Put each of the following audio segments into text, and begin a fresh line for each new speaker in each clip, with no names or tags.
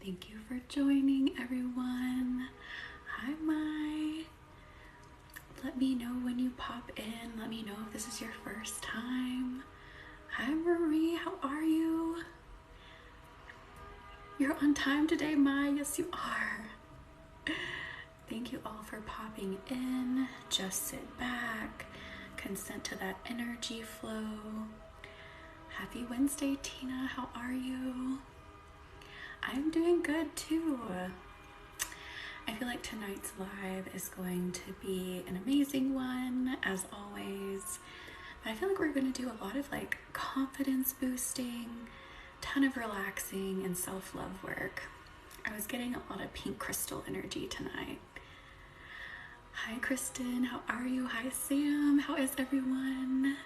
Thank you for joining, everyone. Hi, Mai. Let me know when you pop in. Let me know if this is your first time. Hi, Marie. How are you? You're on time today, Mai. Yes, you are. Thank you all for popping in. Just sit back. Consent to that energy flow. Happy Wednesday, Tina. How are you? I'm doing good too. I feel like tonight's live is going to be an amazing one, as always. But I feel like we're going to do a lot of like confidence boosting, ton of relaxing and self-love work. I was getting a lot of pink crystal energy tonight. Hi, Kristen. How are you? Hi, Sam. How is everyone?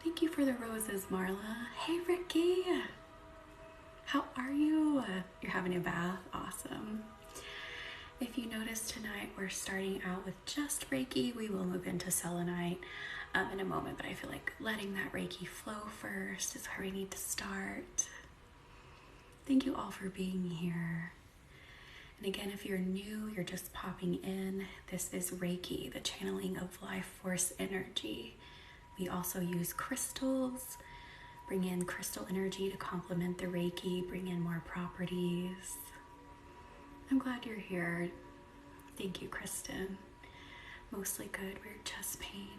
Thank you for the roses, Marla. Hey, Ricky. How are you? You're having a bath? Awesome. If you notice tonight, we're starting out with just Reiki. We will move into selenite in a moment, but I feel like letting that Reiki flow first is where we need to start. Thank you all for being here. And again, if you're new, you're just popping in, this is Reiki, the channeling of life force energy. We also use crystals. Bring in crystal energy to complement the Reiki, bring in more properties. I'm glad you're here. Thank you, Kristen. Mostly good, we're just pain.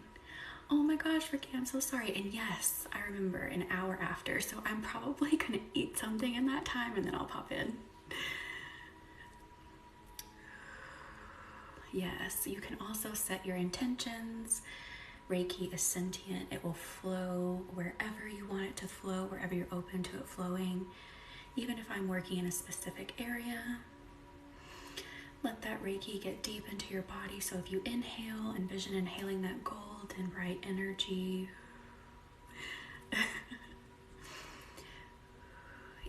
Oh my gosh, Ricky, I'm so sorry. And yes, I remember an hour after, so I'm probably gonna eat something in that time and then I'll pop in. Yes, you can also set your intentions. Reiki is sentient. It will flow wherever you want it to flow, wherever you're open to it flowing. Even if I'm working in a specific area, let that Reiki get deep into your body. So if you inhale, envision inhaling that gold and bright energy.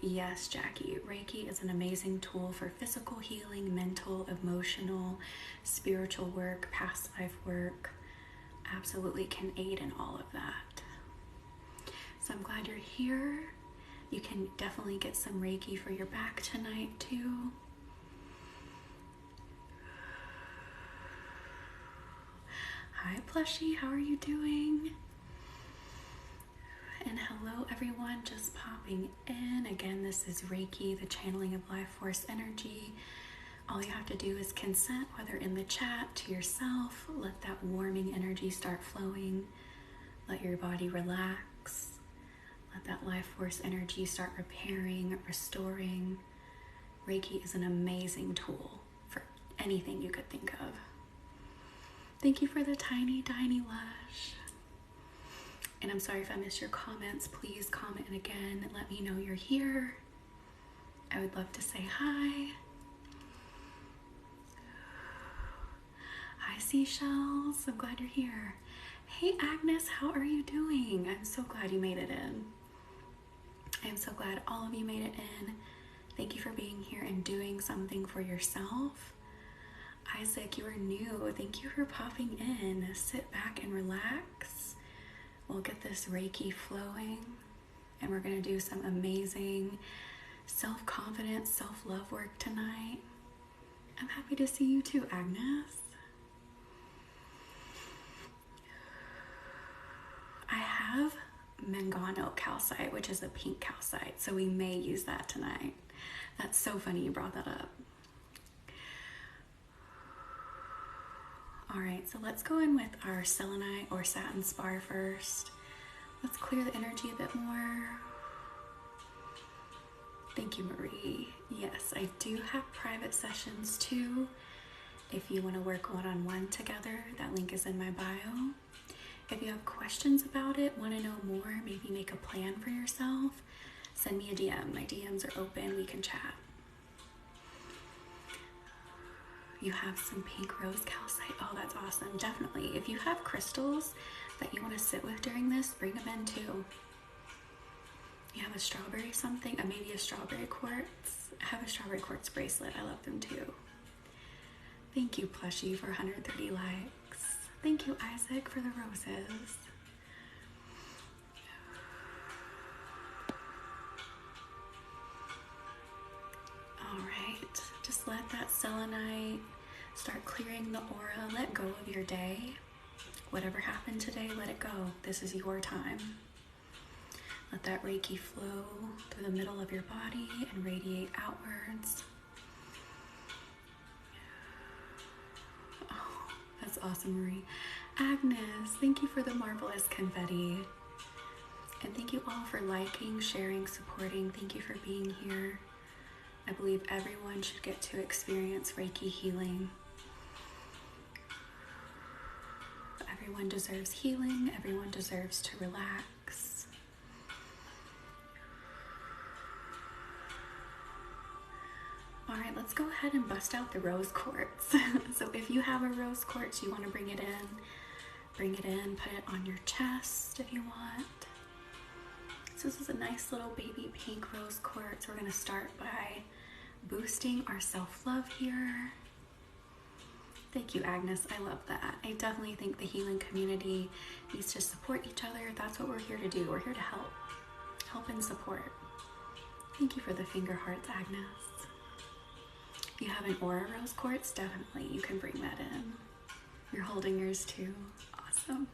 Yes, Jackie, Reiki is an amazing tool for physical healing, mental, emotional, spiritual work, past life work. Absolutely can aid in all of that. So I'm glad you're here. You can definitely get some Reiki for your back tonight too. Hi Plushie, how are you doing? And hello everyone, just popping in. Again, this is Reiki, the channeling of life force energy. All you have to do is consent, whether in the chat, to yourself. Let that warming energy start flowing. Let your body relax. Let that life force energy start repairing, restoring. Reiki is an amazing tool for anything you could think of. Thank you for the tiny lush. And I'm sorry if I missed your comments. Please comment again. Let me know you're here. I would love to say hi. Hi, seashells. I'm glad you're here. Hey, Agnes, how are you doing? I'm so glad you made it in. I'm so glad all of you made it in. Thank you for being here and doing something for yourself. Isaac, you are new. Thank you for popping in. Sit back and relax. We'll get this Reiki flowing, and we're going to do some amazing self-confidence, self-love work tonight. I'm happy to see you too, Agnes. I have Mangano calcite, which is a pink calcite, so we may use that tonight. That's so funny you brought that up. All right, so let's go in with our selenite or satin spar first. Let's clear the energy a bit more. Thank you, Marie. Yes, I do have private sessions too. If you want to work one-on-one together, that link is in my bio. If you have questions about it, want to know more, maybe make a plan for yourself, send me a DM. My DMs are open, we can chat. You have some pink rose calcite. Oh, that's awesome. Definitely. If you have crystals that you want to sit with during this, bring them in too. You have a strawberry something, maybe a strawberry quartz. I have a strawberry quartz bracelet. I love them too. Thank you, Plushie, for 130 likes. Thank you, Isaac, for the roses. Just let that selenite start clearing the aura. Let go of your day. Whatever happened today, let it go. This is your time. Let that Reiki flow through the middle of your body and radiate outwards. Oh, that's awesome, Marie. Agnes, thank you for the marvelous confetti. And thank you all for liking, sharing, supporting. Thank you for being here. I believe everyone should get to experience Reiki healing. Everyone deserves healing. Everyone deserves to relax. All right, let's go ahead and bust out the rose quartz. So if you have a rose quartz, you want to bring it in, put it on your chest if you want. So this is a nice little baby pink rose quartz. We're going to start by boosting our self-love here. Thank you, Agnes. I love that. I definitely think the healing community needs to support each other. That's what we're here to do. We're here to help and support. Thank you for the finger hearts, Agnes. If you have an aura rose quartz, definitely you can bring that in. You're holding yours too. Awesome.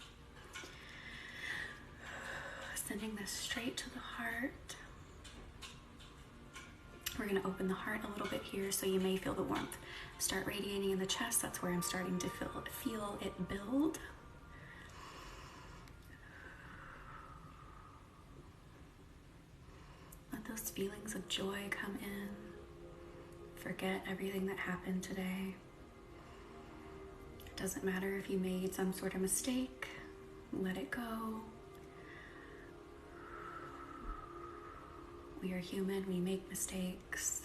Sending this straight to the heart. We're going to open the heart a little bit here so you may feel the warmth start radiating in the chest. That's where I'm starting to feel it build. Let those feelings of joy come in. Forget everything that happened today. It doesn't matter if you made some sort of mistake. Let it go. We are human, we make mistakes,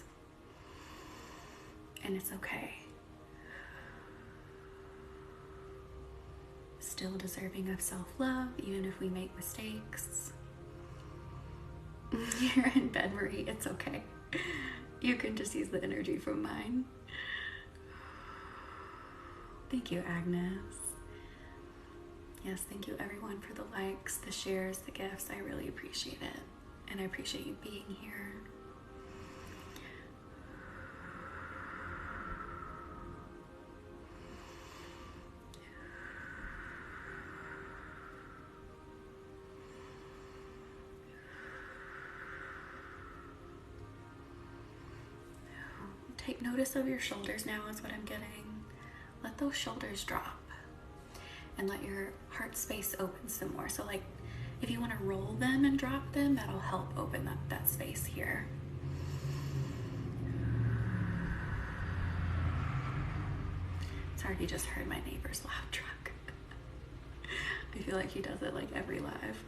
and it's okay. Still deserving of self-love, even if we make mistakes. You're in bed, Marie, it's okay. You can just use the energy from mine. Thank you, Agnes. Yes, thank you everyone for the likes, the shares, the gifts. I really appreciate it. And I appreciate you being here. Take notice of your shoulders now is what I'm getting. Let those shoulders drop and let your heart space open some more. So like, if you want to roll them and drop them, that'll help open up that space here. Sorry if you just heard my neighbor's loud truck. I feel like he does it like every live.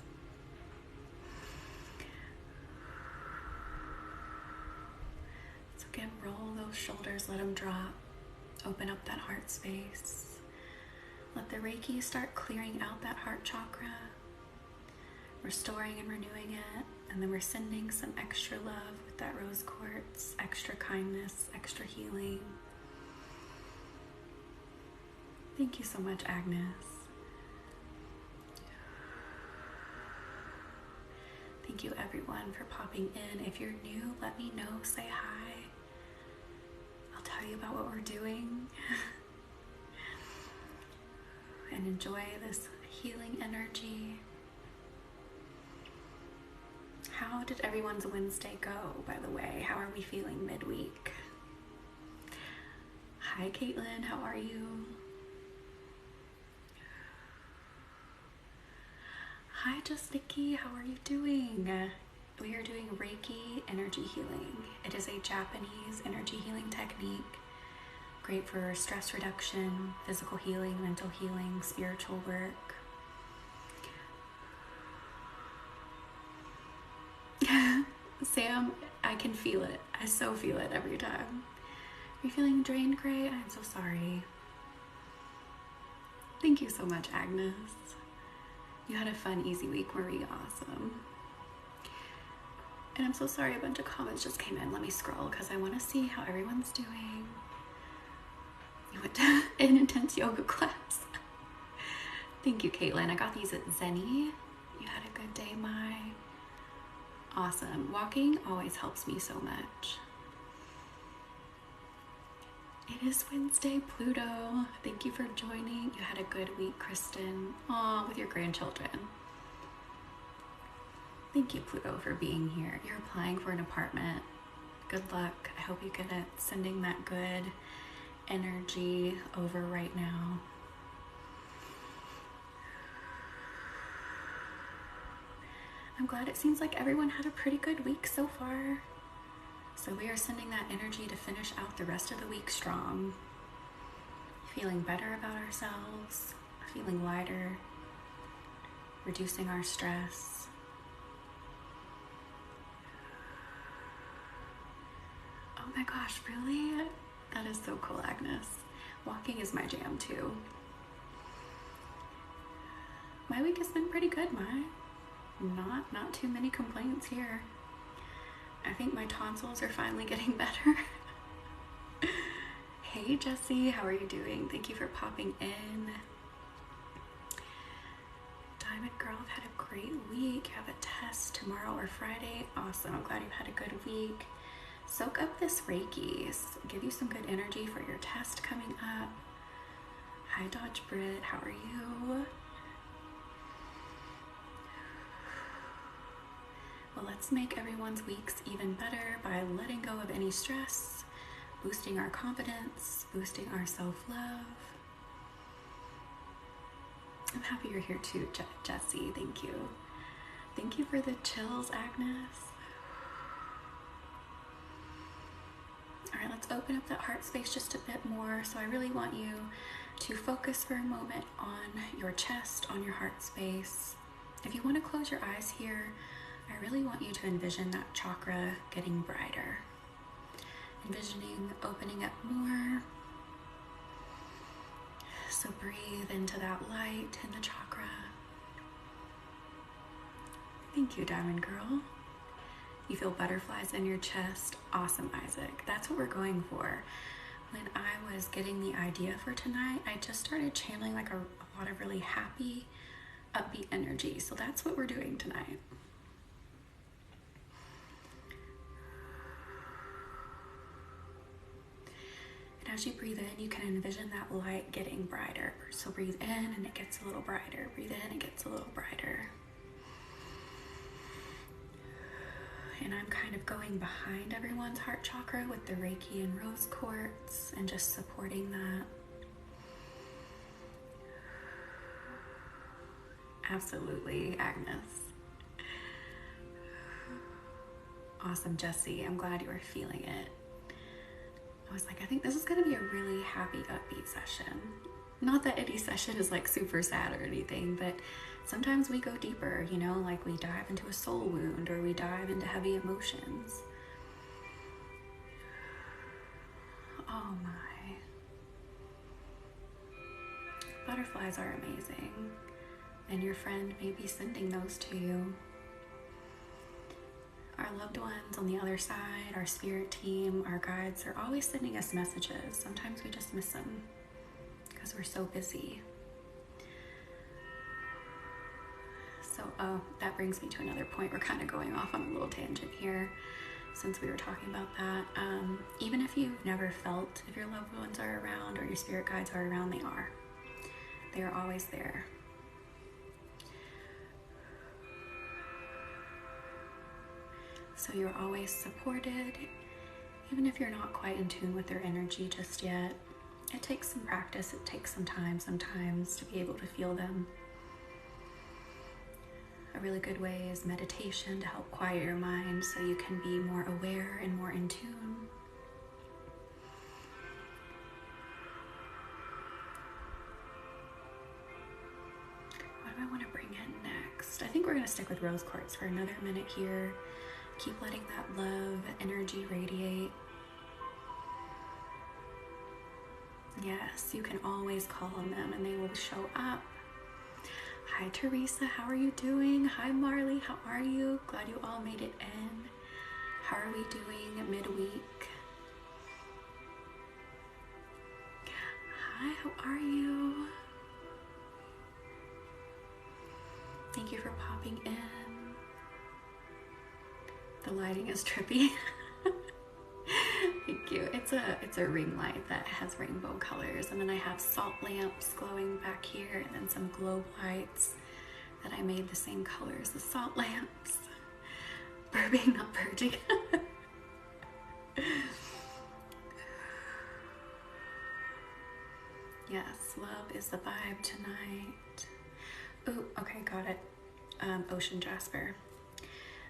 So again, roll those shoulders, let them drop. Open up that heart space. Let the Reiki start clearing out that heart chakra. Restoring and renewing it, and then we're sending some extra love with that rose quartz, extra kindness, extra healing. Thank you so much, Agnes. Thank you everyone for popping in. If you're new, let me know, say hi. I'll tell you about what we're doing. And enjoy this healing energy. How did everyone's Wednesday go, by the way? How are we feeling midweek? Hi, Caitlin. How are you? Hi, Just Nikki. How are you doing? We are doing Reiki energy healing. It is a Japanese energy healing technique. Great for stress reduction, physical healing, mental healing, spiritual work. Sam, I can feel it. I so feel it every time. Are you feeling drained, Gray? I'm so sorry. Thank you so much, Agnes. You had a fun, easy week, Marie. Awesome. And I'm so sorry, a bunch of comments just came in. Let me scroll because I want to see how everyone's doing. You went to an intense yoga class. Thank you, Caitlin. I got these at Zenny. You had a good day, Mai. Awesome. Walking always helps me so much. It is Wednesday, Pluto. Thank you for joining. You had a good week, Kristen. Aw, with your grandchildren. Thank you, Pluto, for being here. You're applying for an apartment. Good luck. I hope you get it. Sending that good energy over right now. I'm glad it seems like everyone had a pretty good week so far. So we are sending that energy to finish out the rest of the week strong. Feeling better about ourselves, feeling lighter, reducing our stress. Oh my gosh, really? That is so cool, Agnes. Walking is my jam too. My week has been pretty good, not too many complaints here. I think my tonsils are finally getting better. Hey Jessie, how are you doing? Thank you for popping in. Diamond Girl, I've had a great week. You have a test tomorrow or Friday. Awesome, I'm glad you've had a good week. Soak up this Reiki. Give you some good energy for your test coming up. Hi Dodge Brit, how are you? Well, let's make everyone's weeks even better by letting go of any stress, boosting our confidence, boosting our self-love. I'm happy you're here too, Jessie. Thank you. Thank you for the chills, Agnes. All right, let's open up that heart space just a bit more. So I really want you to focus for a moment on your chest, on your heart space. If you want to close your eyes here, I really want you to envision that chakra getting brighter. Envisioning opening up more. So breathe into that light in the chakra. Thank you, Diamond Girl. You feel butterflies in your chest. Awesome, Isaac. That's what we're going for. When I was getting the idea for tonight, I just started channeling like a lot of really happy, upbeat energy. So that's what we're doing tonight. And as you breathe in, you can envision that light getting brighter. So breathe in and it gets a little brighter. Breathe in and it gets a little brighter. And I'm kind of going behind everyone's heart chakra with the Reiki and rose quartz and just supporting that. Absolutely, Agnes. Awesome, Jessie. I'm glad you are feeling it. I was like, I think this is going to be a really happy, upbeat session. Not that any session is like super sad or anything, but sometimes we go deeper, you know, like we dive into a soul wound or we dive into heavy emotions. Oh my. Butterflies are amazing. And your friend may be sending those to you. Our loved ones on the other side, our spirit team, our guides are always sending us messages. Sometimes we just miss them because we're so busy. So that brings me to another point. We're kind of going off on a little tangent here since we were talking about that. Even if you've never felt if your loved ones are around or your spirit guides are around, they are. They are always there. So you're always supported, even if you're not quite in tune with their energy just yet. It takes some practice, it takes some time sometimes to be able to feel them. A really good way is meditation to help quiet your mind so you can be more aware and more in tune. What do I want to bring in next? I think we're going to stick with rose quartz for another minute here. Keep letting that love energy radiate. Yes, you can always call on them and they will show up. Hi Teresa, how are you doing? Hi Marley, how are you? Glad you all made it in. How are we doing midweek? Hi, how are you? Thank you for popping in. The lighting is trippy. Thank you. it's a ring light that has rainbow colors, and then I have salt lamps glowing back here, and then some globe lights that I made the same color as the salt lamps. Burping, not purging. Yes, love is the vibe tonight. Oh, okay, got it. Ocean jasper.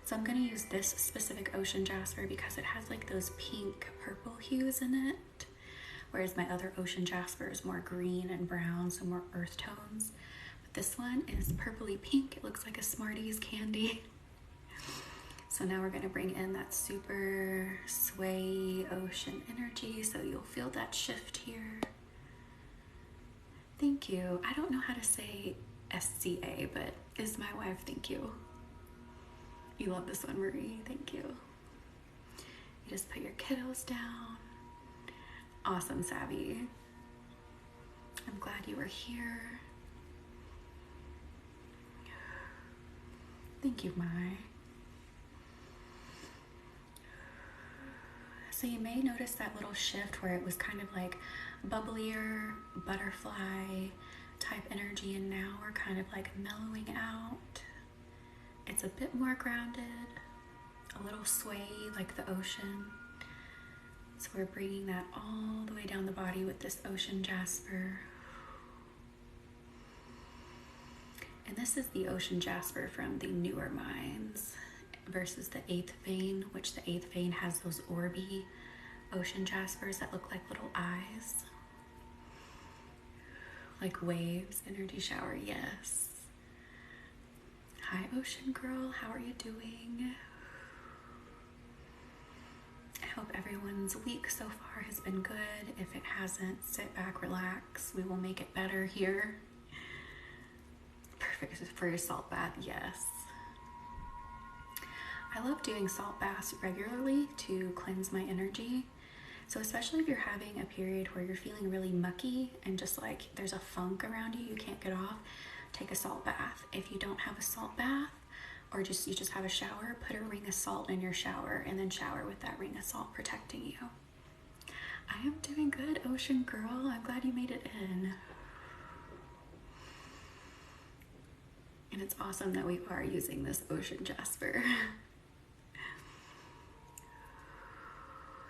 So I'm gonna use this specific ocean jasper because it has like those pink purple hues in it, whereas my other ocean jasper is more green and brown, so more earth tones. But this one is purpley pink. It looks like a Smarties candy. So now we're gonna bring in that super sway ocean energy, so you'll feel that shift here. Thank you. I don't know how to say SCA, but is my wife, thank you. You love this one, Marie, thank you. You just put your kiddos down. Awesome, Savvy. I'm glad you were here. Thank you, Mai. So you may notice that little shift where it was kind of like bubblier, butterfly type energy, and now we're kind of like mellowing out. It's a bit more grounded, a little sway like the ocean. So we're bringing that all the way down the body with this ocean jasper. And this is the ocean jasper from the newer mines versus the 8th vein, which the 8th vein has those orby ocean jaspers that look like little eyes. Like waves, energy shower, yes. Hi, ocean girl, how are you doing? I hope everyone's week so far has been good. If it hasn't, sit back, relax. We will make it better here. Perfect for your salt bath, yes. I love doing salt baths regularly to cleanse my energy. So especially if you're having a period where you're feeling really mucky and just like there's a funk around you, you can't get off, take a salt bath. If you don't have a salt bath, or you just have a shower, put a ring of salt in your shower and then shower with that ring of salt protecting you. I am doing good, ocean girl. I'm glad you made it in. And it's awesome that we are using this ocean jasper.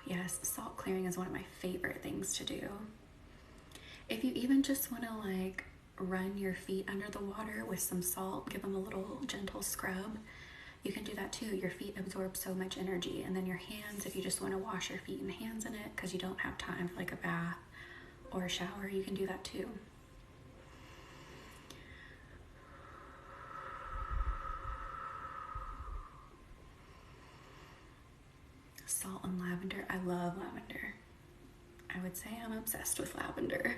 Yes, salt clearing is one of my favorite things to do. If you even just want to like run your feet under the water with some salt, give them a little gentle scrub, you can do that too. Your feet absorb so much energy. And then your hands, if you just want to wash your feet and hands in it because you don't have time for like a bath or a shower, you can do that too. Salt and lavender. I love lavender. I would say I'm obsessed with lavender.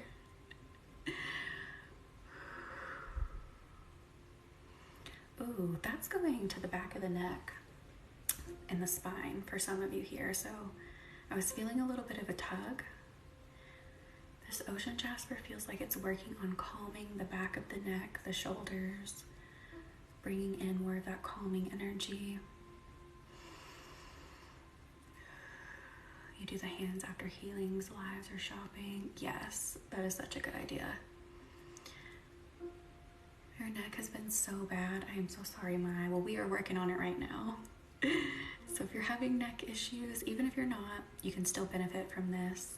Ooh, that's going to the back of the neck and the spine for some of you here. So I was feeling a little bit of a tug. This ocean jasper feels like it's working on calming the back of the neck, the shoulders, bringing in more of that calming energy. You do the hands after healings, lives, or shopping. Yes, that is such a good idea. Your neck has been so bad. I am so sorry, Mai. Well, we are working on it right now. So if you're having neck issues, even if you're not, you can still benefit from this.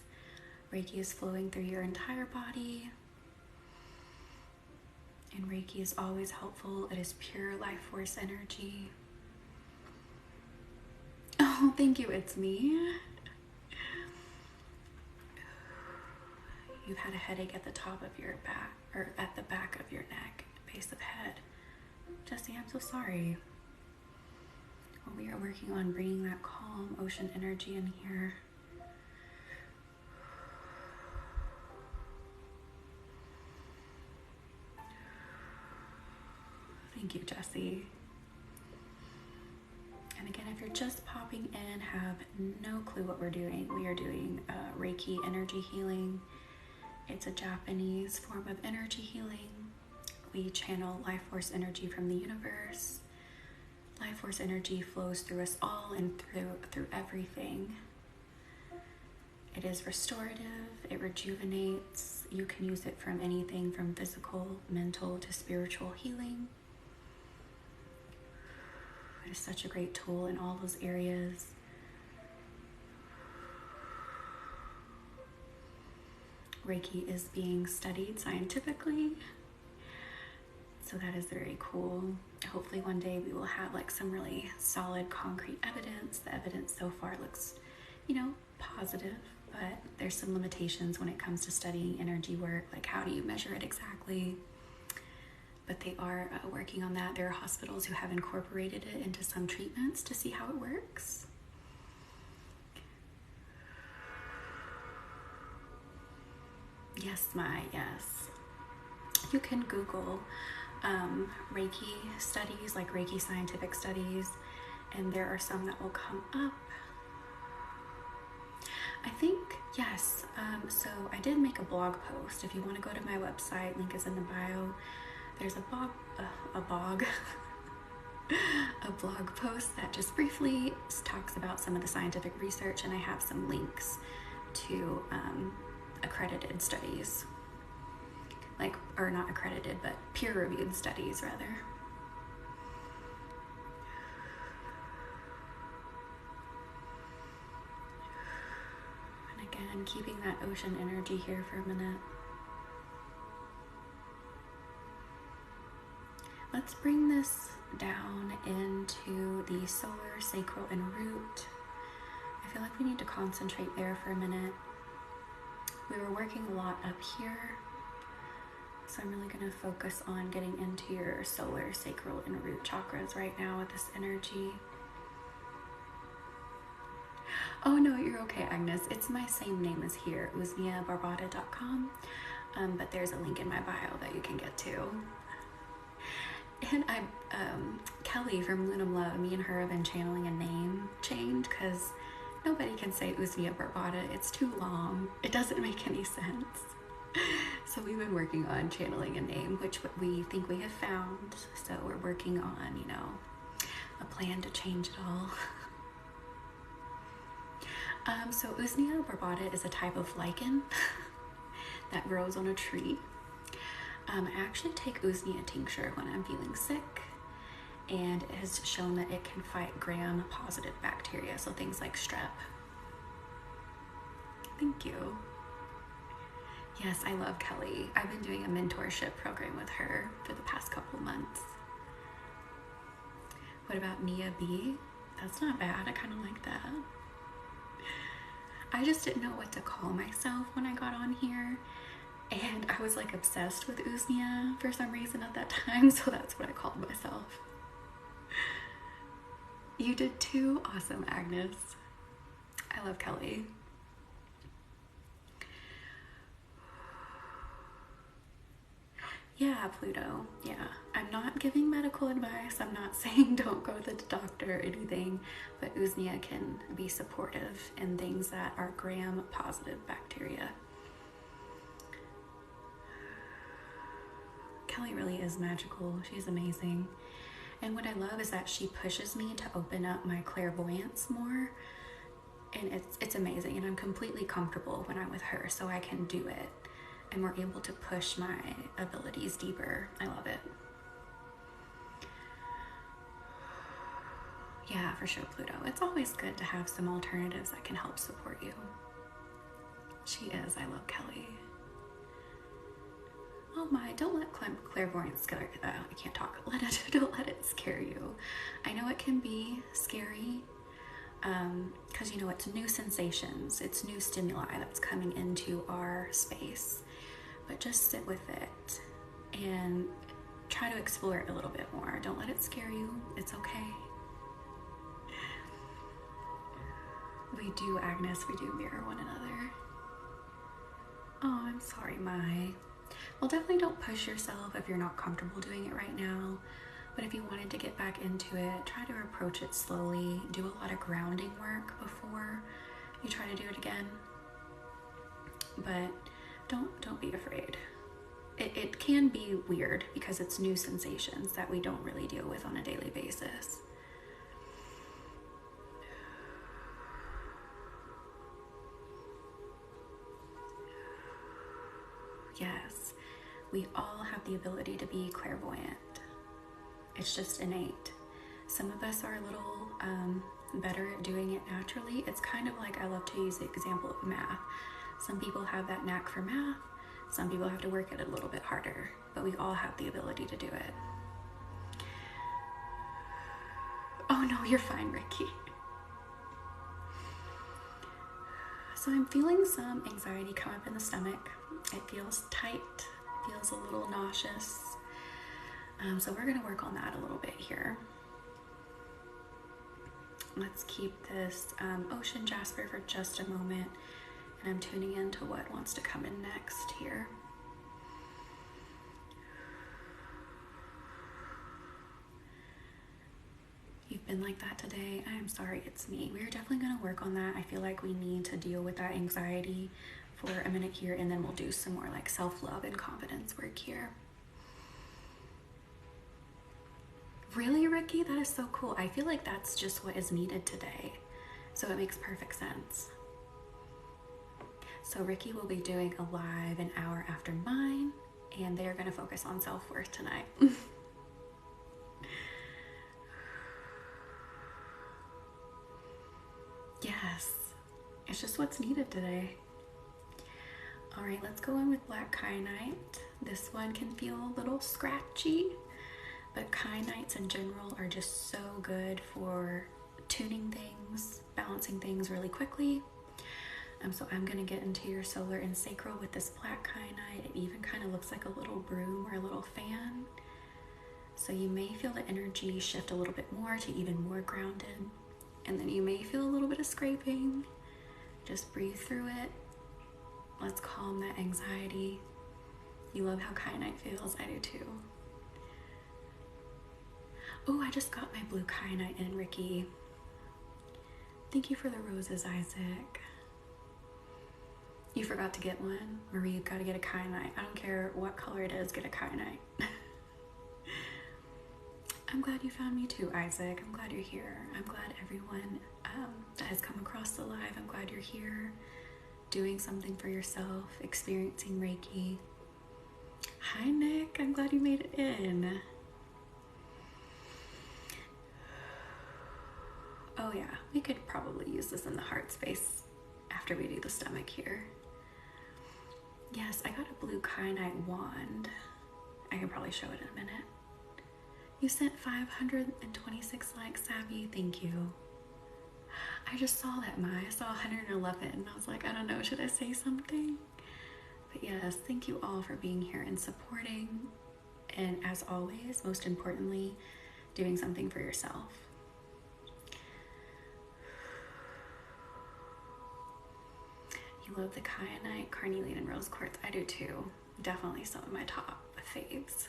Reiki is flowing through your entire body. And Reiki is always helpful. It is pure life force energy. Oh, thank you. It's me. You've had a headache at the top of your back, or at the back of your neck, base of head. Jessie, I'm so sorry. Well, we are working on bringing that calm ocean energy in here. Thank you, Jessie. And again, if you're just popping in, have no clue what we're doing, we are doing Reiki energy healing. It's a Japanese form of energy healing. We channel life force energy from the universe. Life force energy flows through us all and through everything. It is restorative, it rejuvenates. You can use it from anything from physical, mental to spiritual healing. It is such a great tool in all those areas. Reiki is being studied scientifically, so that is very cool. Hopefully one day we will have like some really solid concrete evidence. The evidence so far looks, positive, but there's some limitations when it comes to studying energy work, like how do you measure it exactly? But they are working on that. There are hospitals who have incorporated it into some treatments to see how it works. Yes, yes. You can Google Reiki studies, like Reiki scientific studies, and there are some that will come up. I think, yes. So I did make a blog post. If you want to go to my website, link is in the bio. There's a blog post that just briefly talks about some of the scientific research, and I have some links to accredited studies, or not accredited, but peer-reviewed studies rather. And again, keeping that ocean energy here for a minute. Let's bring this down into the solar, sacral, and root. I feel like we need to concentrate there for a minute. We were working a lot up here, so I'm really going to focus on getting into your solar, sacral, and root chakras right now with this energy. Oh no, you're okay, Agnes. It's my same name as here, usmiabarbada.com, but there's a link in my bio that you can get to. And Kelly from Lunam Love, me and her have been channeling a name change because nobody can say Usui Barbada. It's too long. It doesn't make any sense. So we've been working on channeling a name, which we think we have found. So we're working on, a plan to change it all. So Usui Barbada is a type of lichen that grows on a tree. I actually take Usui tincture when I'm feeling sick, and it has shown that it can fight gram-positive bacteria, so things like strep. Thank you. Yes, I love Kelly. I've been doing a mentorship program with her for the past couple months. What about Nia B? That's not bad. I kind of like that. I just didn't know what to call myself when I got on here. And I was obsessed with Usui for some reason at that time, so that's what I called myself. You did too? Awesome, Agnes. I love Kelly. Yeah, Pluto. Yeah, I'm not giving medical advice. I'm not saying don't go to the doctor or anything, but Usui can be supportive in things that are gram-positive bacteria. Kelly really is magical. She's amazing. And what I love is that she pushes me to open up my clairvoyance more. And it's amazing. And I'm completely comfortable when I'm with her, so I can do it. And we're able to push my abilities deeper. I love it. Yeah, for sure, Pluto. It's always good to have some alternatives that can help support you. She is. I love Kelly. Oh my, don't let clairvoyance scare you. I can't talk. Don't let it scare you. I know it can be scary because, it's new sensations. It's new stimuli that's coming into our space. But just sit with it and try to explore it a little bit more. Don't let it scare you. It's okay. We do, Agnes. We do mirror one another. Oh, I'm sorry, Mai. Well, definitely don't push yourself if you're not comfortable doing it right now. But if you wanted to get back into it, try to approach it slowly. Do a lot of grounding work before you try to do it again. But don't be afraid. It can be weird because it's new sensations that we don't really deal with on a daily basis. Yes, we all have the ability to be clairvoyant. It's just innate. Some of us are a little better at doing it naturally. It's kind of like, I love to use the example of math. Some people have that knack for math. Some people have to work at it a little bit harder, but we all have the ability to do it. Oh no, you're fine, Ricky. So I'm feeling some anxiety come up in the stomach. It feels tight, feels a little nauseous. So we're gonna work on that a little bit here. Let's keep this ocean jasper for just a moment, and I'm tuning into what wants to come in next here. You've been like that today. I'm sorry, it's me. We're definitely gonna work on that. I feel like we need to deal with that anxiety for a minute here, and then we'll do some more like self-love and confidence work here. Really, Ricky? That is so cool. I feel like that's just what is needed today. So it makes perfect sense. So Ricky will be doing a live an hour after mine, and they're going to focus on self-worth tonight. Yes, it's just what's needed today. All right, let's go in with black kyanite. This one can feel a little scratchy, but kyanites in general are just so good for tuning things, balancing things really quickly. So I'm gonna get into your solar and sacral with this black kyanite. It even kind of looks like a little broom or a little fan. So you may feel the energy shift a little bit more to even more grounded. And then you may feel a little bit of scraping. Just breathe through it. Let's calm that anxiety. You love how kyanite feels, I do too. Oh, I just got my blue kyanite in, Ricky. Thank you for the roses, Isaac. You forgot to get one? Marie, you've got to get a kyanite. I don't care what color it is, get a kyanite. I'm glad you found me too, Isaac. I'm glad you're here. I'm glad everyone that has come across the live, I'm glad you're here, doing something for yourself, experiencing Reiki. Hi, Nick. I'm glad you made it in. Oh yeah, we could probably use this in the heart space after we do the stomach here. Yes, I got a blue kyanite wand. I can probably show it in a minute. You sent 526 likes, Savvy. Thank you. I just saw that, Ma. I saw 111. And I was like, I don't know, should I say something? But yes, thank you all for being here and supporting. And as always, most importantly, doing something for yourself. You love the kyanite, carnelian, and rose quartz. I do too. Definitely some of my top faves.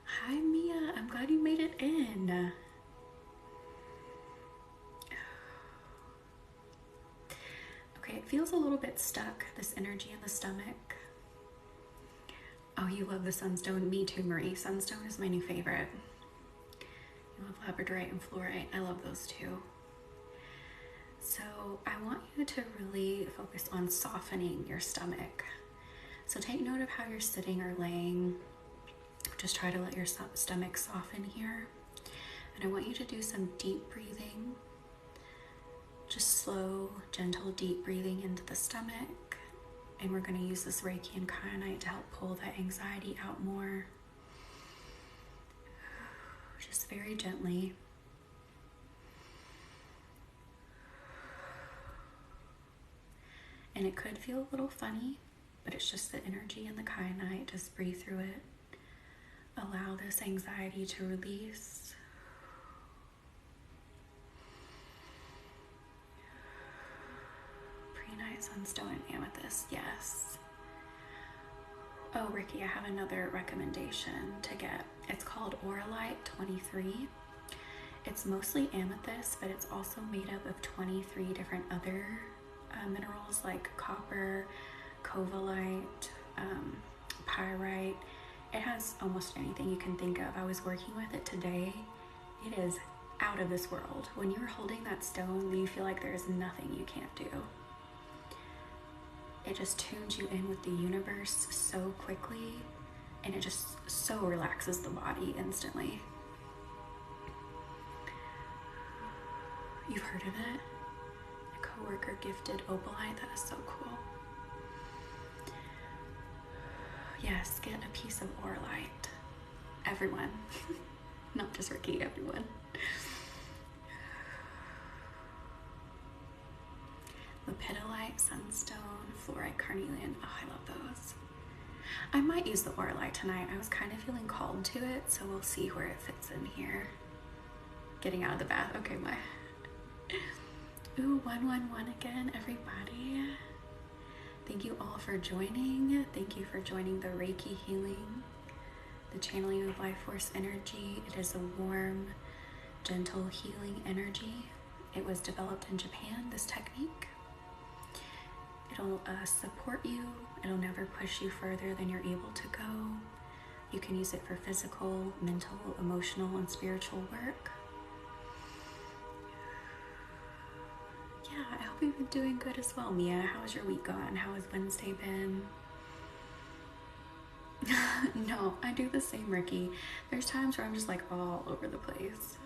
Hi, Mia. I'm glad you made it in. Okay, it feels a little bit stuck, this energy in the stomach. Oh, you love the sunstone. Me too, Marie. Sunstone is my new favorite. You love labradorite and fluorite. I love those too. So I want you to really focus on softening your stomach. So take note of how you're sitting or laying. Just try to let your stomach soften here. And I want you to do some deep breathing. Just slow, gentle, deep breathing into the stomach. And we're going to use this Reiki and kyanite to help pull that anxiety out more. Just very gently. And it could feel a little funny, but it's just the energy in the kyanite. Just breathe through it. Allow this anxiety to release. Prehnite, sunstone, and amethyst, yes. Oh, Ricky, I have another recommendation to get. It's called Auralite 23. It's mostly amethyst, but it's also made up of 23 different other minerals like copper, covalite, pyrite. It has almost anything you can think of. I was working with it today. It is out of this world. When you're holding that stone, you feel like there's nothing you can't do. It just tunes you in with the universe so quickly, and it just so relaxes the body instantly. You've heard of it? A coworker gifted opalite. That is so cool. Yes, get a piece of oralite. Everyone. Not just Reiki, everyone. Lepidolite, sunstone, fluorite, carnelian. Oh, I love those. I might use the oralite tonight. I was kind of feeling called to it, so we'll see where it fits in here. Getting out of the bath. Okay, my. Ooh, 111 again, everybody. Thank you all for joining. Thank you for joining the Reiki healing, the channeling of life force energy. It is a warm, gentle healing energy. It was developed in Japan, this technique. It'll support you. It'll never push you further than you're able to go. You can use it for physical, mental, emotional, and spiritual work. Yeah, I hope you've been doing good as well, Mia. How has your week gone? How has Wednesday been? No, I do the same, Ricky. There's times where I'm just like all over the place.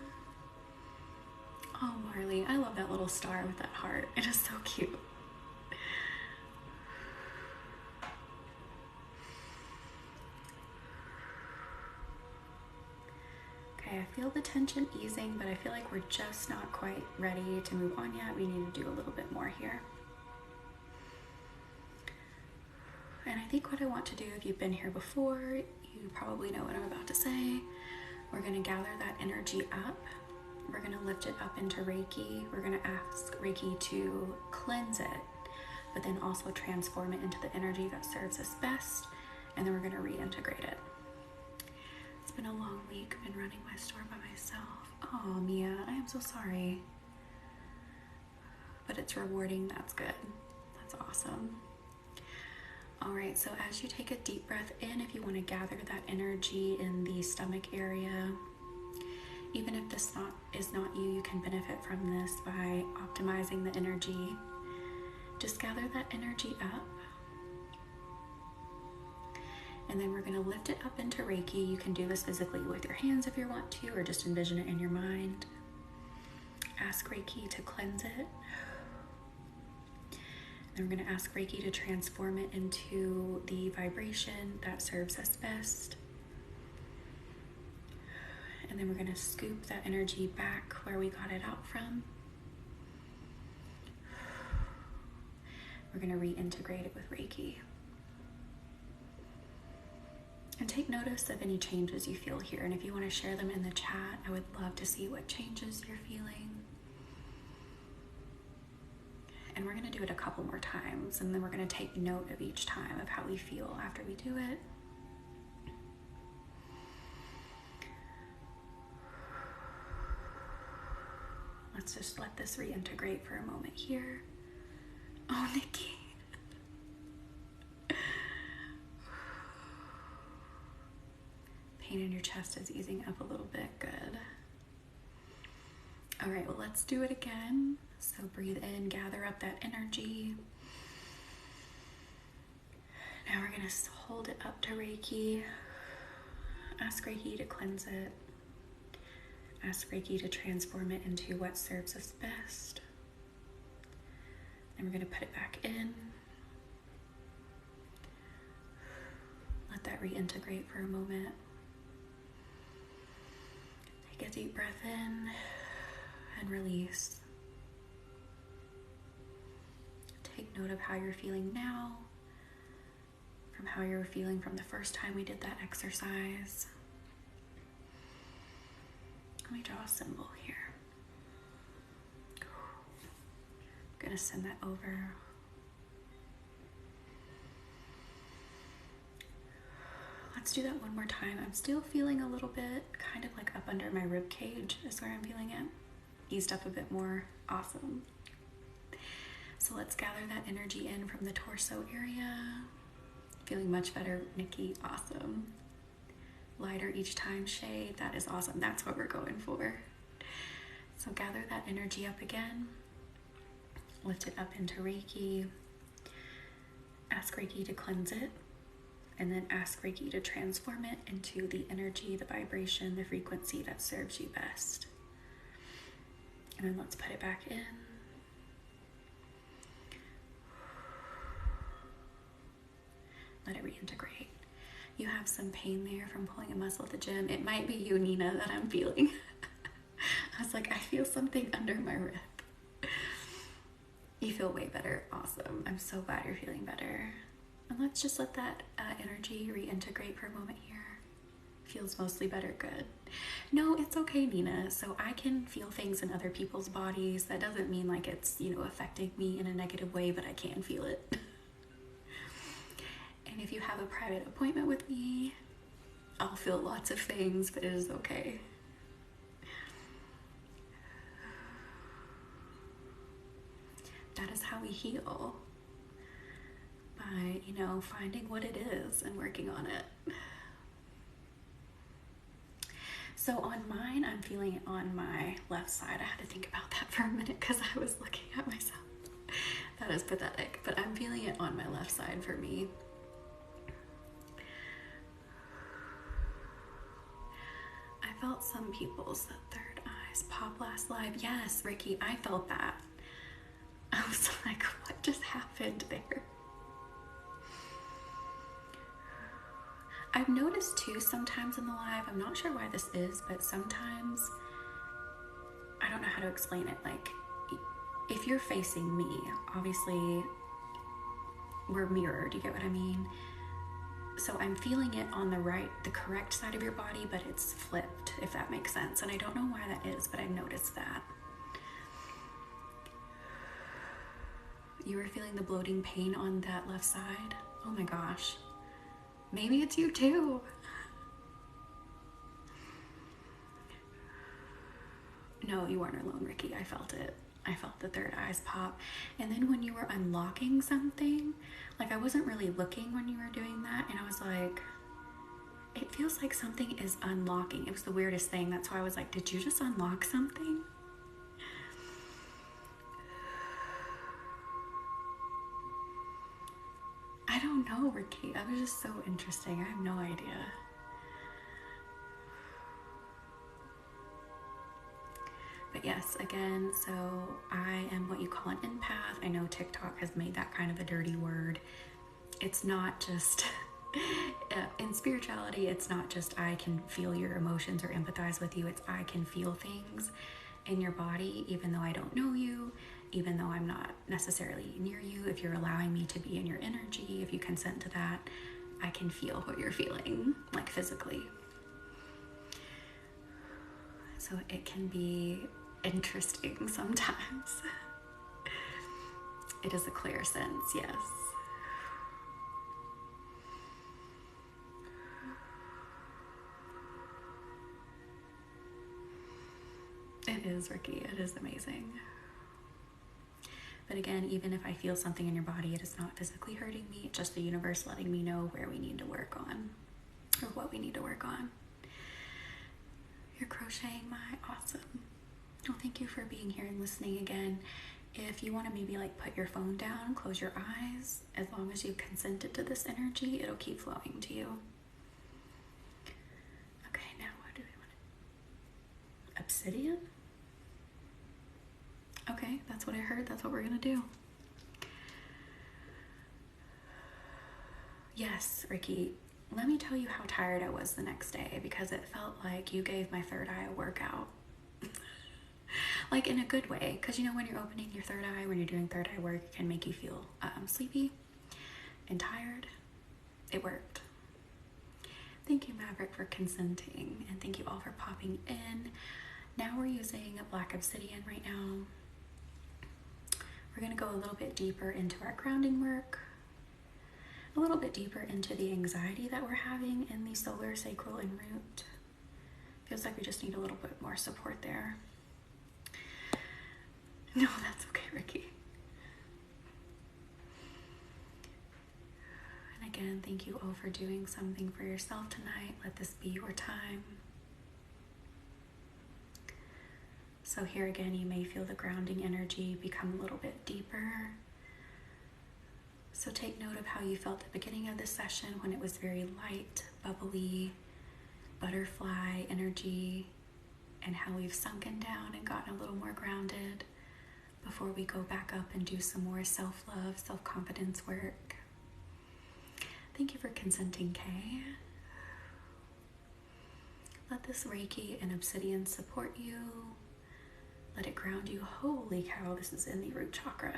Oh, Marley, I love that little star with that heart. It is so cute. Okay, I feel the tension easing, but I feel like we're just not quite ready to move on yet. We need to do a little bit more here. And I think what I want to do, if you've been here before, you probably know what I'm about to say. We're going to gather that energy up. We're going to lift it up into Reiki. We're going to ask Reiki to cleanse it, but then also transform it into the energy that serves us best. And then we're going to reintegrate it. It's been a long week. I've been running my store by myself. Oh, Mia, I am so sorry. But it's rewarding. That's good. That's awesome. All right, so as you take a deep breath in, if you want to gather that energy in the stomach area, even if this is not you, you can benefit from this by optimizing the energy. Just gather that energy up. And then we're going to lift it up into Reiki. You can do this physically with your hands if you want to, or just envision it in your mind. Ask Reiki to cleanse it. Then we're going to ask Reiki to transform it into the vibration that serves us best. And then we're going to scoop that energy back where we got it out from. We're going to reintegrate it with Reiki. And take notice of any changes you feel here. And if you want to share them in the chat, I would love to see what changes you're feeling. And we're going to do it a couple more times, and then we're going to take note of each time of how we feel after we do it. Let's just let this reintegrate for a moment here. Oh, Nikki. Pain in your chest is easing up a little bit. Good. All right, well, let's do it again. So breathe in, gather up that energy. Now we're going to hold it up to Reiki. Ask Reiki to cleanse it. Ask Reiki to transform it into what serves us best. Then we're going to put it back in. Let that reintegrate for a moment. Take a deep breath in and release. Take note of how you're feeling now, from how you were feeling from the first time we did that exercise. Let me draw a symbol here. I'm going to send that over. Let's do that one more time. I'm still feeling a little bit kind of like up under my rib cage is where I'm feeling it. Eased up a bit more. Awesome. So let's gather that energy in from the torso area. Feeling much better, Nikki. Awesome. Lighter each time, Shay. That is awesome. That's what we're going for. So gather that energy up again. Lift it up into Reiki. ask Reiki to cleanse it, and then ask Reiki to transform it into the energy, the vibration, the frequency that serves you best. And then let's put it back in. Let it reintegrate. You have some pain there from pulling a muscle at the gym. It might be you, Nina, that I'm feeling. I was like, I feel something under my rib. You feel way better. Awesome. I'm so glad you're feeling better. And let's just let that energy reintegrate for a moment here. Feels mostly better. Good. No, it's okay, Nina. So I can feel things in other people's bodies. That doesn't mean like it's, affecting me in a negative way, but I can feel it. And if you have a private appointment with me, I'll feel lots of things, but it is okay. That is how we heal. By, finding what it is and working on it. So on mine, I'm feeling it on my left side. I had to think about that for a minute because I was looking at myself. That is pathetic, but I'm feeling it on my left side for me. I felt some people's third eyes pop last live. Yes, Ricky, I felt that. I was like, what just happened there? I've noticed too sometimes in the live, I'm not sure why this is, but sometimes, I don't know how to explain it. Like, if you're facing me, obviously we're mirrored, you get what I mean? So I'm feeling it on the correct side of your body, but it's flipped, if that makes sense. And I don't know why that is, but I've noticed that. You were feeling the bloating pain on that left side? Oh my gosh. Maybe it's you too. No, you weren't alone, Ricky. I felt it. I felt the third eyes pop. And then when you were unlocking something, like I wasn't really looking when you were doing that, and I was like, it feels like something is unlocking. It was the weirdest thing. That's why I was like, did you just unlock something? I don't know, Ricky. That was just so interesting. I have no idea. But yes, again, so I am what you call an empath. I know TikTok has made that kind of a dirty word. It's not just, in spirituality, it's not just I can feel your emotions or empathize with you. It's I can feel things in your body, even though I don't know you, even though I'm not necessarily near you. If you're allowing me to be in your energy, if you consent to that, I can feel what you're feeling, like physically. So it can be interesting sometimes. It is a clear sense, yes. It is, Ricky. It is amazing. But again, even if I feel something in your body, it is not physically hurting me. It's just the universe letting me know where we need to work on, or what we need to work on. You're crocheting, awesome. Well, thank you for being here and listening again. If you want to maybe like put your phone down, close your eyes, as long as you've consented to this energy, it'll keep flowing to you. Okay, now what do we want? Obsidian? Okay, that's what I heard. That's what we're gonna do. Yes, Ricky, let me tell you how tired I was the next day, because it felt like you gave my third eye a workout. Like in a good way, because when you're opening your third eye, when you're doing third eye work, it can make you feel sleepy and tired. It worked. Thank you, Maverick, for consenting, and thank you all for popping in. Now we're using a black obsidian right now. We're going to go a little bit deeper into our grounding work, a little bit deeper into the anxiety that we're having in the solar, sacral, and root. Feels like we just need a little bit more support there. No, that's okay, Ricky. And again, thank you all for doing something for yourself tonight. Let this be your time. So here again, you may feel the grounding energy become a little bit deeper. So take note of how you felt at the beginning of this session when it was very light, bubbly, butterfly energy, and how we've sunken down and gotten a little more grounded before we go back up and do some more self-love, self-confidence work. Thank you for consenting, Kay. Let this Reiki and obsidian support you. Let it ground you. Holy cow, this is in the root chakra.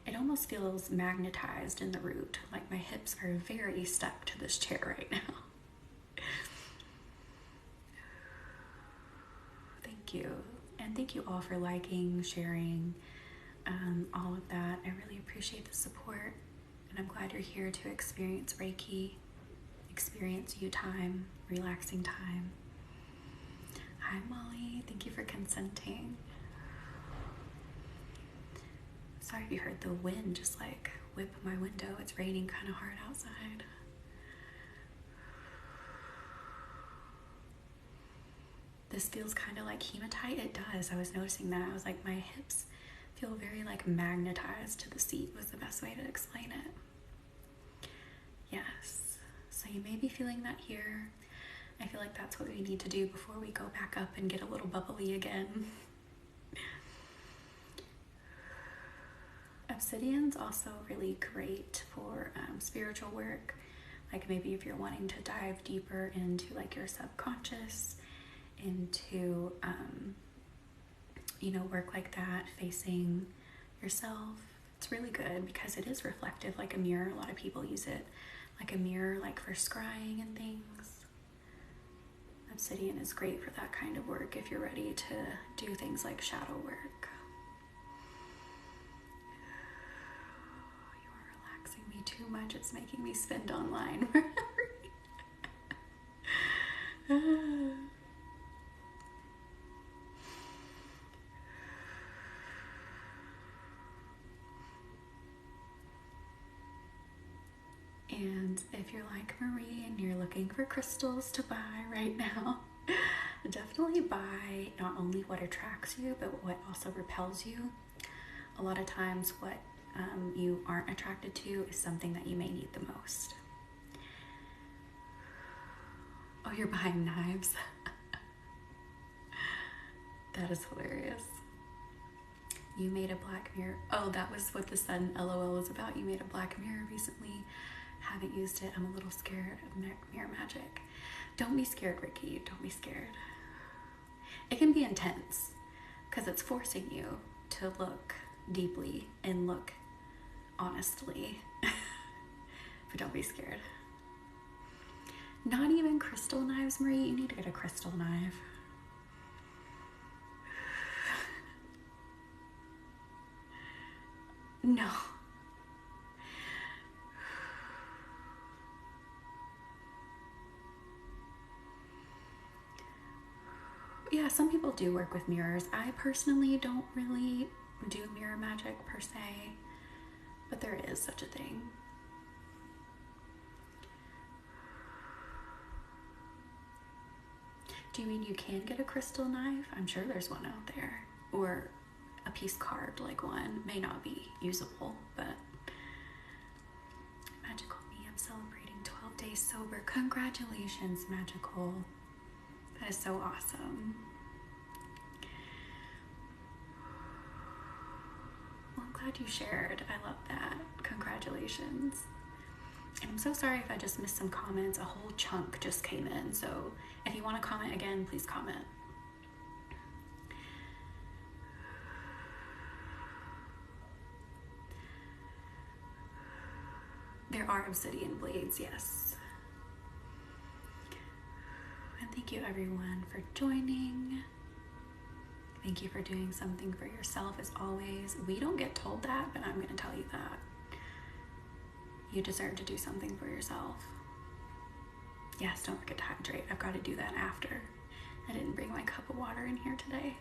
It almost feels magnetized in the root, like my hips are very stuck to this chair right now. Thank you. And thank you all for liking, sharing, all of that. I really appreciate the support. And I'm glad you're here to experience Reiki, experience you time, relaxing time. Hi, Molly. Thank you for consenting. Sorry if you heard the wind just like whip my window. It's raining kind of hard outside. This feels kind of like hematite. It does. I was noticing that. I was like, my hips feel very like magnetized to the seat was the best way to explain it. Yes. So you may be feeling that here. I feel like that's what we need to do before we go back up and get a little bubbly again. Obsidian's also really great for spiritual work. Like maybe if you're wanting to dive deeper into like your subconscious, into work like that, facing yourself. It's really good because it is reflective, like a mirror. A lot of people use it like a mirror, like for scrying and things. Obsidian is great for that kind of work if you're ready to do things like shadow work. You are relaxing me too much. It's making me spend online. And if you're like Marie and you're looking for crystals to buy right now, definitely buy not only what attracts you, but what also repels you. A lot of times what you aren't attracted to is something that you may need the most. Oh, you're buying knives? That is hilarious. You made a black mirror. Oh, that was what the sun LOL was about. You made a black mirror recently. Haven't used it. I'm a little scared of mirror magic. Don't be scared, Ricky. Don't be scared. It can be intense because it's forcing you to look deeply and look honestly. But don't be scared. Not even crystal knives, Marie. You need to get a crystal knife. No. Yeah, some people do work with mirrors. I personally don't really do mirror magic per se, but there is such a thing. Do you mean you can get a crystal knife? I'm sure there's one out there. Or a piece carved like one. May not be usable, but Magical Me, I'm celebrating 12 days sober. Congratulations, Magical. That is so awesome. Well, I'm glad you shared. I love that. Congratulations. And I'm so sorry if I just missed some comments. A whole chunk just came in. So if you want to comment again, please comment. There are obsidian blades, yes. And thank you everyone for joining. Thank you for doing something for yourself as always. We don't get told that, but I'm going to tell you that. You deserve to do something for yourself. Yes, don't forget to hydrate. I've got to do that after. I didn't bring my cup of water in here today.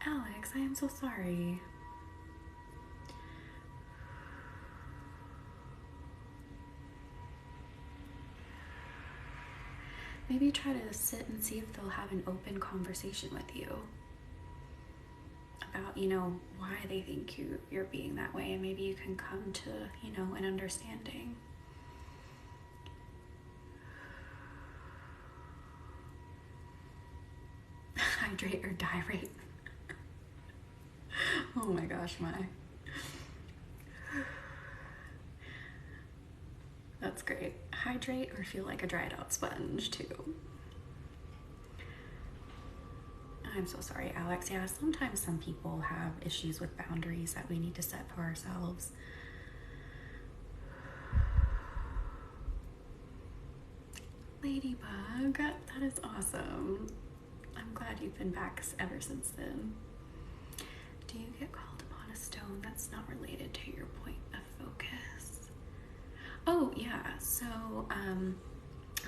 Alex, I am so sorry. Maybe try to sit and see if they'll have an open conversation with you about, why they think you're being that way, and maybe you can come to, an understanding. Hydrate or diurate. Oh my gosh, that's great. Hydrate or feel like a dried out sponge too. I'm so sorry, Alex. Yeah, sometimes some people have issues with boundaries that we need to set for ourselves. Ladybug, that is awesome. I'm glad you've been back ever since then. Do you get called upon a stone that's not related to your point of focus? Oh, yeah. So,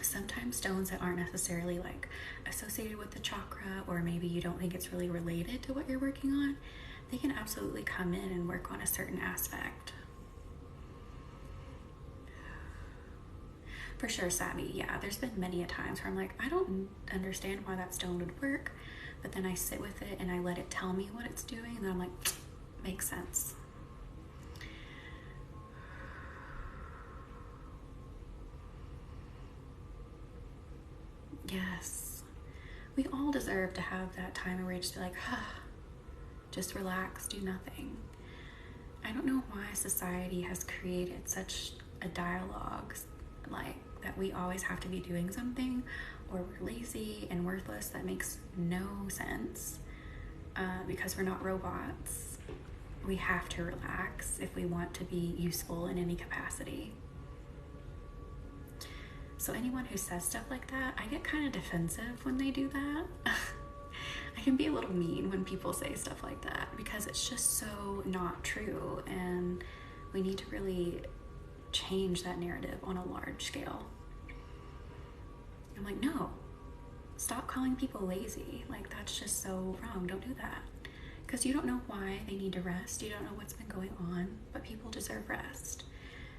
sometimes stones that aren't necessarily like associated with the chakra, or maybe you don't think it's really related to what you're working on, they can absolutely come in and work on a certain aspect. For sure, Savvy. Yeah, there's been many a times where I'm like, I don't understand why that stone would work, but then I sit with it and I let it tell me what it's doing, and then I'm like, makes sense. Yes, we all deserve to have that time where we just be like, just relax, do nothing. I don't know why society has created such a dialogue, like that we always have to be doing something, or we're lazy and worthless. That makes no sense, because we're not robots. We have to relax if we want to be useful in any capacity. So anyone who says stuff like that, I get kind of defensive when they do that. I can be a little mean when people say stuff like that, because it's just so not true, and we need to really change that narrative on a large scale. I'm like, no, stop calling people lazy. Like, that's just so wrong. Don't do that, because you don't know why they need to rest. You don't know what's been going on, but people deserve rest,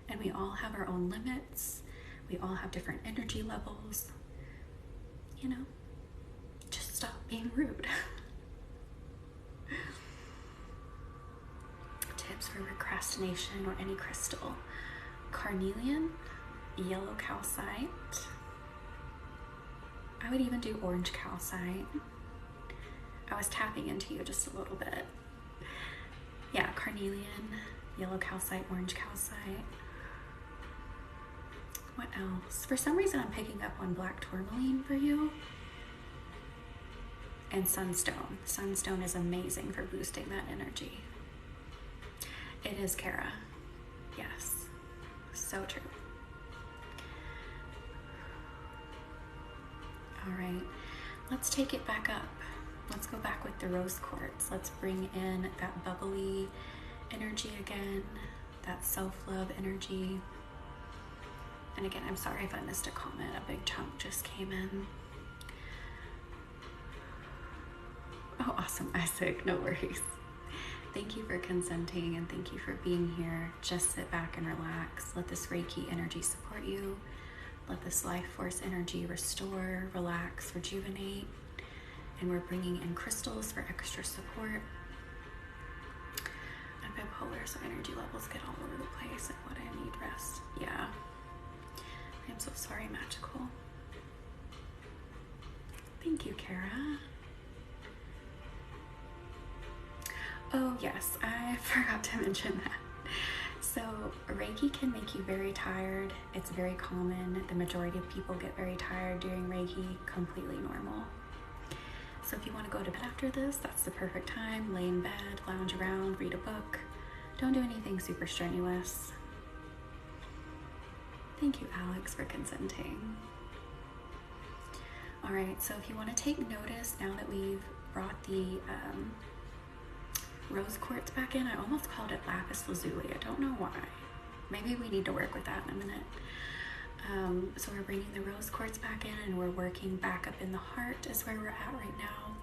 and we all have our own limits. We all have different energy levels. Just stop being rude. Tips for procrastination or any crystal. Carnelian, yellow calcite. I would even do orange calcite. I was tapping into you just a little bit. Yeah, carnelian, yellow calcite, orange calcite. What else? For some reason, I'm picking up on black tourmaline for you. And sunstone. Sunstone is amazing for boosting that energy. It is, Kara. Yes. So true. All right. Let's take it back up. Let's go back with the rose quartz. Let's bring in that bubbly energy again, that self-love energy. And again, I'm sorry if I missed a comment. A big chunk just came in. Oh, awesome, Isaac. No worries. Thank you for consenting, and thank you for being here. Just sit back and relax. Let this Reiki energy support you. Let this life force energy restore, relax, rejuvenate. And we're bringing in crystals for extra support. I'm bipolar, so energy levels get all over the place, and what I need rest. Yeah. I'm so sorry, Magical. Thank you, Kara. Oh yes, I forgot to mention that. So Reiki can make you very tired. It's very common. The majority of people get very tired during Reiki, completely normal. So if you want to go to bed after this, that's the perfect time. Lay in bed, lounge around, read a book. Don't do anything super strenuous. Thank you, Alex, for consenting. All right, so if you want to take notice, now that we've brought the rose quartz back in, I almost called it lapis lazuli. I don't know why. Maybe we need to work with that in a minute. So we're bringing the rose quartz back in, and we're working back up in the heart is where we're at right now.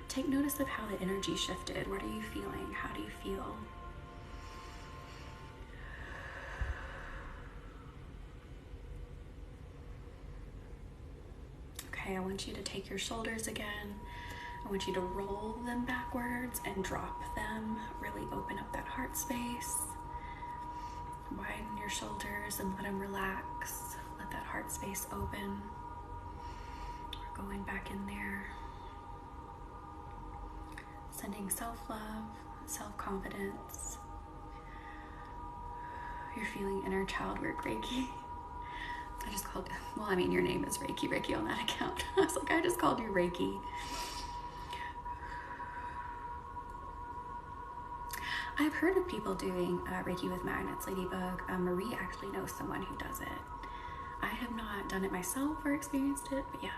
Take notice of how the energy shifted. What are you feeling? How do you feel? Okay, I want you to take your shoulders again. I want you to roll them backwards and drop them. Really open up that heart space. Widen your shoulders and let them relax. Let that heart space open. We're going back in there. Sending self-love, self-confidence. You're feeling inner child work Reiki. I just called, well, I mean, your name is Reiki on that account. I was like, I just called you Reiki. I've heard of people doing Reiki with magnets, Ladybug. Marie actually knows someone who does it. I have not done it myself or experienced it, but yeah.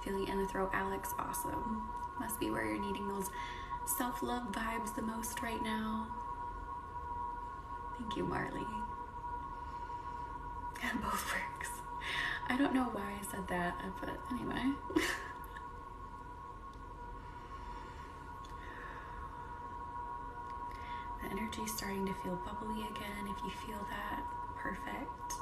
Feeling in the throat, Alex, awesome. Must be where you're needing those self-love vibes the most right now. Thank you, Marley. Both works. I don't know why I said that, but anyway. The energy's starting to feel bubbly again. If you feel that, perfect.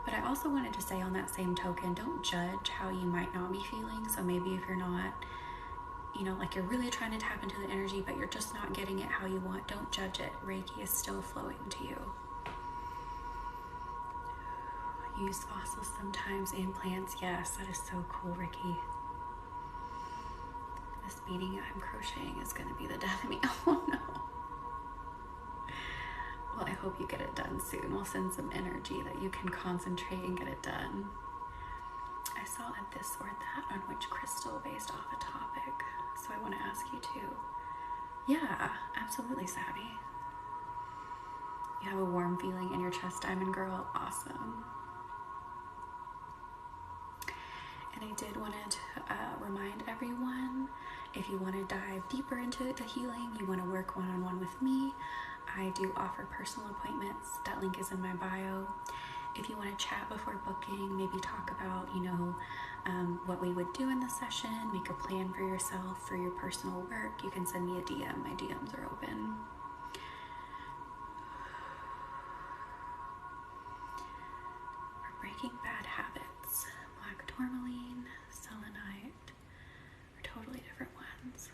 But I also wanted to say on that same token, don't judge how you might not be feeling. So maybe if you're not, like you're really trying to tap into the energy, but you're just not getting it how you want, don't judge it. Reiki is still flowing to you. Use fossils sometimes and plants. Yes, that is so cool, Ricky. This beading I'm crocheting is going to be the death of me. Oh no. Well, I hope you get it done soon. We'll send some energy that you can concentrate and get it done. I saw a this or that on which crystal based off a topic. So I want to ask you too. Yeah, absolutely, Savvy. You have a warm feeling in your chest, Diamond Girl. Awesome. And I did want to remind everyone, if you want to dive deeper into the healing, you want to work one-on-one with me, I do offer personal appointments. That link is in my bio. If you want to chat before booking, maybe talk about, what we would do in the session, make a plan for yourself, for your personal work, you can send me a DM. My DMs are open. We're breaking bad habits. Black tourmaline, selenite, are totally different ones.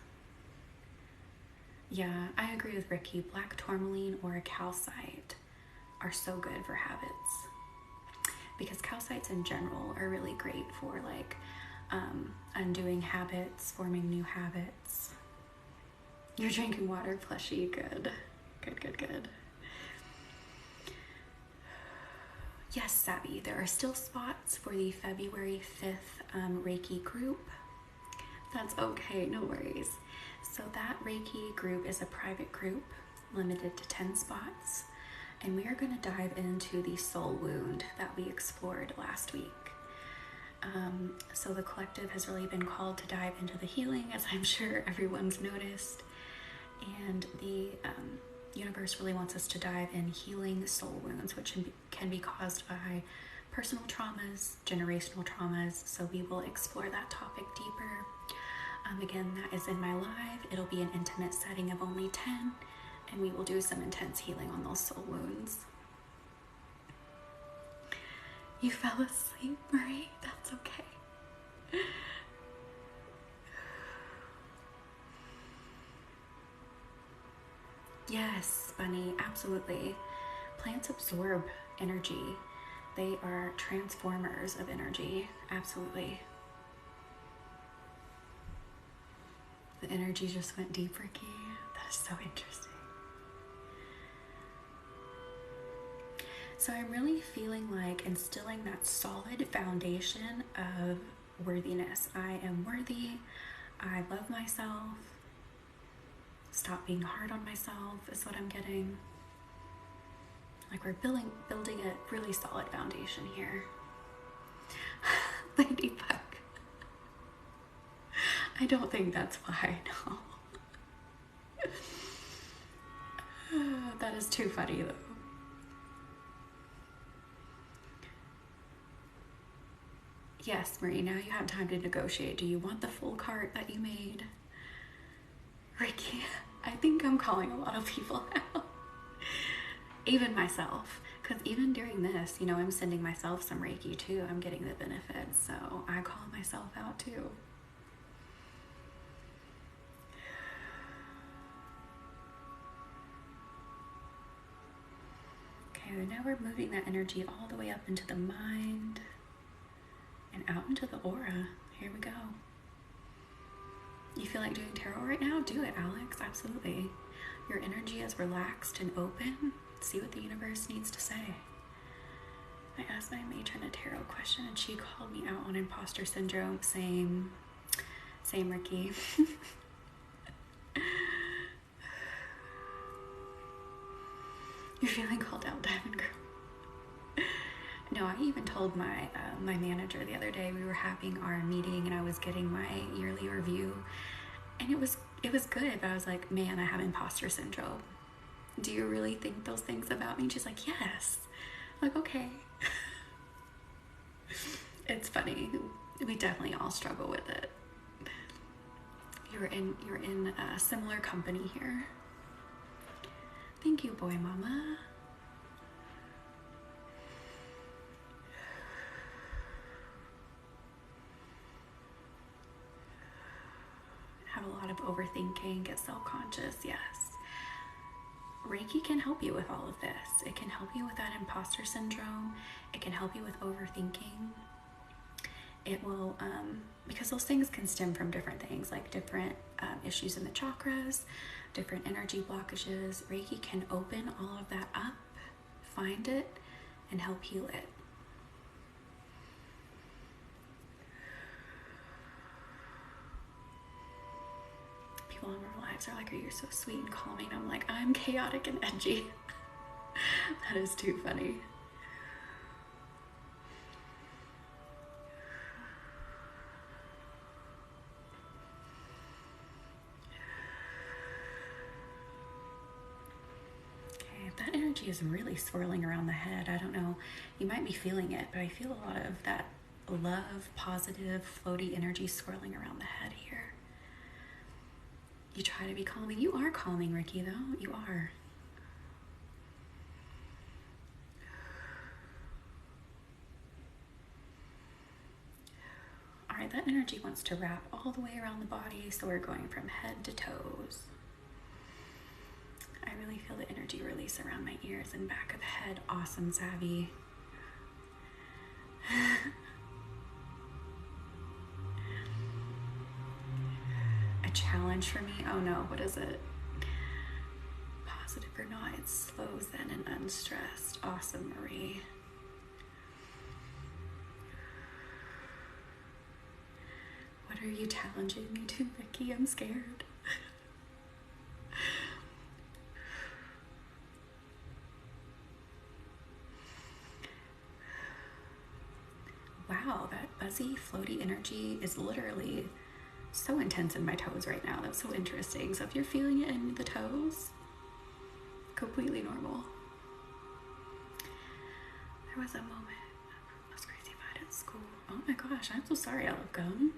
Yeah, I agree with Ricky. Black tourmaline or a calcite are so good for habits. Because calcites in general are really great for undoing habits, forming new habits. You're drinking water, Plushy. Good. Good. Yes, Savvy, there are still spots for the February 5th Reiki group. That's okay, no worries. So that Reiki group is a private group, limited to 10 spots. And we are going to dive into the soul wound that we explored last week. So the collective has really been called to dive into the healing, as I'm sure everyone's noticed. And the universe really wants us to dive in healing soul wounds, which can be caused by personal traumas, generational traumas. So we will explore that topic deeper. Again, that is in my live. It'll be an intimate setting of only 10. And we will do some intense healing on those soul wounds. You fell asleep, Marie? That's okay. Yes, Bunny, absolutely. Plants absorb energy. They are transformers of energy, absolutely. The energy just went deep, Ricky. That is so interesting. So I'm really feeling like instilling that solid foundation of worthiness. I am worthy. I love myself. Stop being hard on myself is what I'm getting. Like we're building a really solid foundation here. Ladybug. I don't think that's why, no. That is too funny though. Yes, Marie, now you have time to negotiate. Do you want the full cart that you made? Ricky, I think I'm calling a lot of people out. Even myself. Because even during this, you know, I'm sending myself some Reiki too. I'm getting the benefits, so I call myself out too. Okay, now we're moving that energy all the way up into the mind and out into the aura. Here we go. You feel like doing tarot right now? Do it, Alex. Absolutely. Your energy is relaxed and open. See what the universe needs to say. I asked my matron a tarot question and she called me out on imposter syndrome. Same, Ricky. You're feeling called out, Diamond Girl. No, I even told my my manager the other day. We were having our meeting and I was getting my yearly review, and it was good, but I was like, man, I have imposter syndrome. Do you really think those things about me? And she's like, yes. I'm like, okay. It's funny. We definitely all struggle with it. You're in a similar company here. Thank you, boy mama. Have a lot of overthinking, get self-conscious, yes. Reiki can help you with all of this. It can help you with that imposter syndrome. It can help you with overthinking. It will, because those things can stem from different things, like different issues in the chakras, different energy blockages. Reiki can open all of that up, find it, and help heal it. People in our lives are like, oh, you're so sweet and calming. I'm like, I'm chaotic and edgy. That is too funny. Okay, that energy is really swirling around the head. I don't know, you might be feeling it, but I feel a lot of that love, positive, floaty energy swirling around the head here. You try to be calming. You are calming, Ricky, though. You are. All right, that energy wants to wrap all the way around the body, so we're going from head to toes. I really feel the energy release around my ears and back of the head. Awesome, Savvy. Challenge for me. Oh no, what is it? Positive or not, it's slow zen and unstressed. Awesome, Marie. What are you challenging me to, Vicky? I'm scared. Wow, that buzzy, floaty energy is literally so intense in my toes right now. That's so interesting. So if you're feeling it in the toes, completely normal. There was a moment I was crazy about at school. Oh my gosh, I'm so sorry, Olive Gum.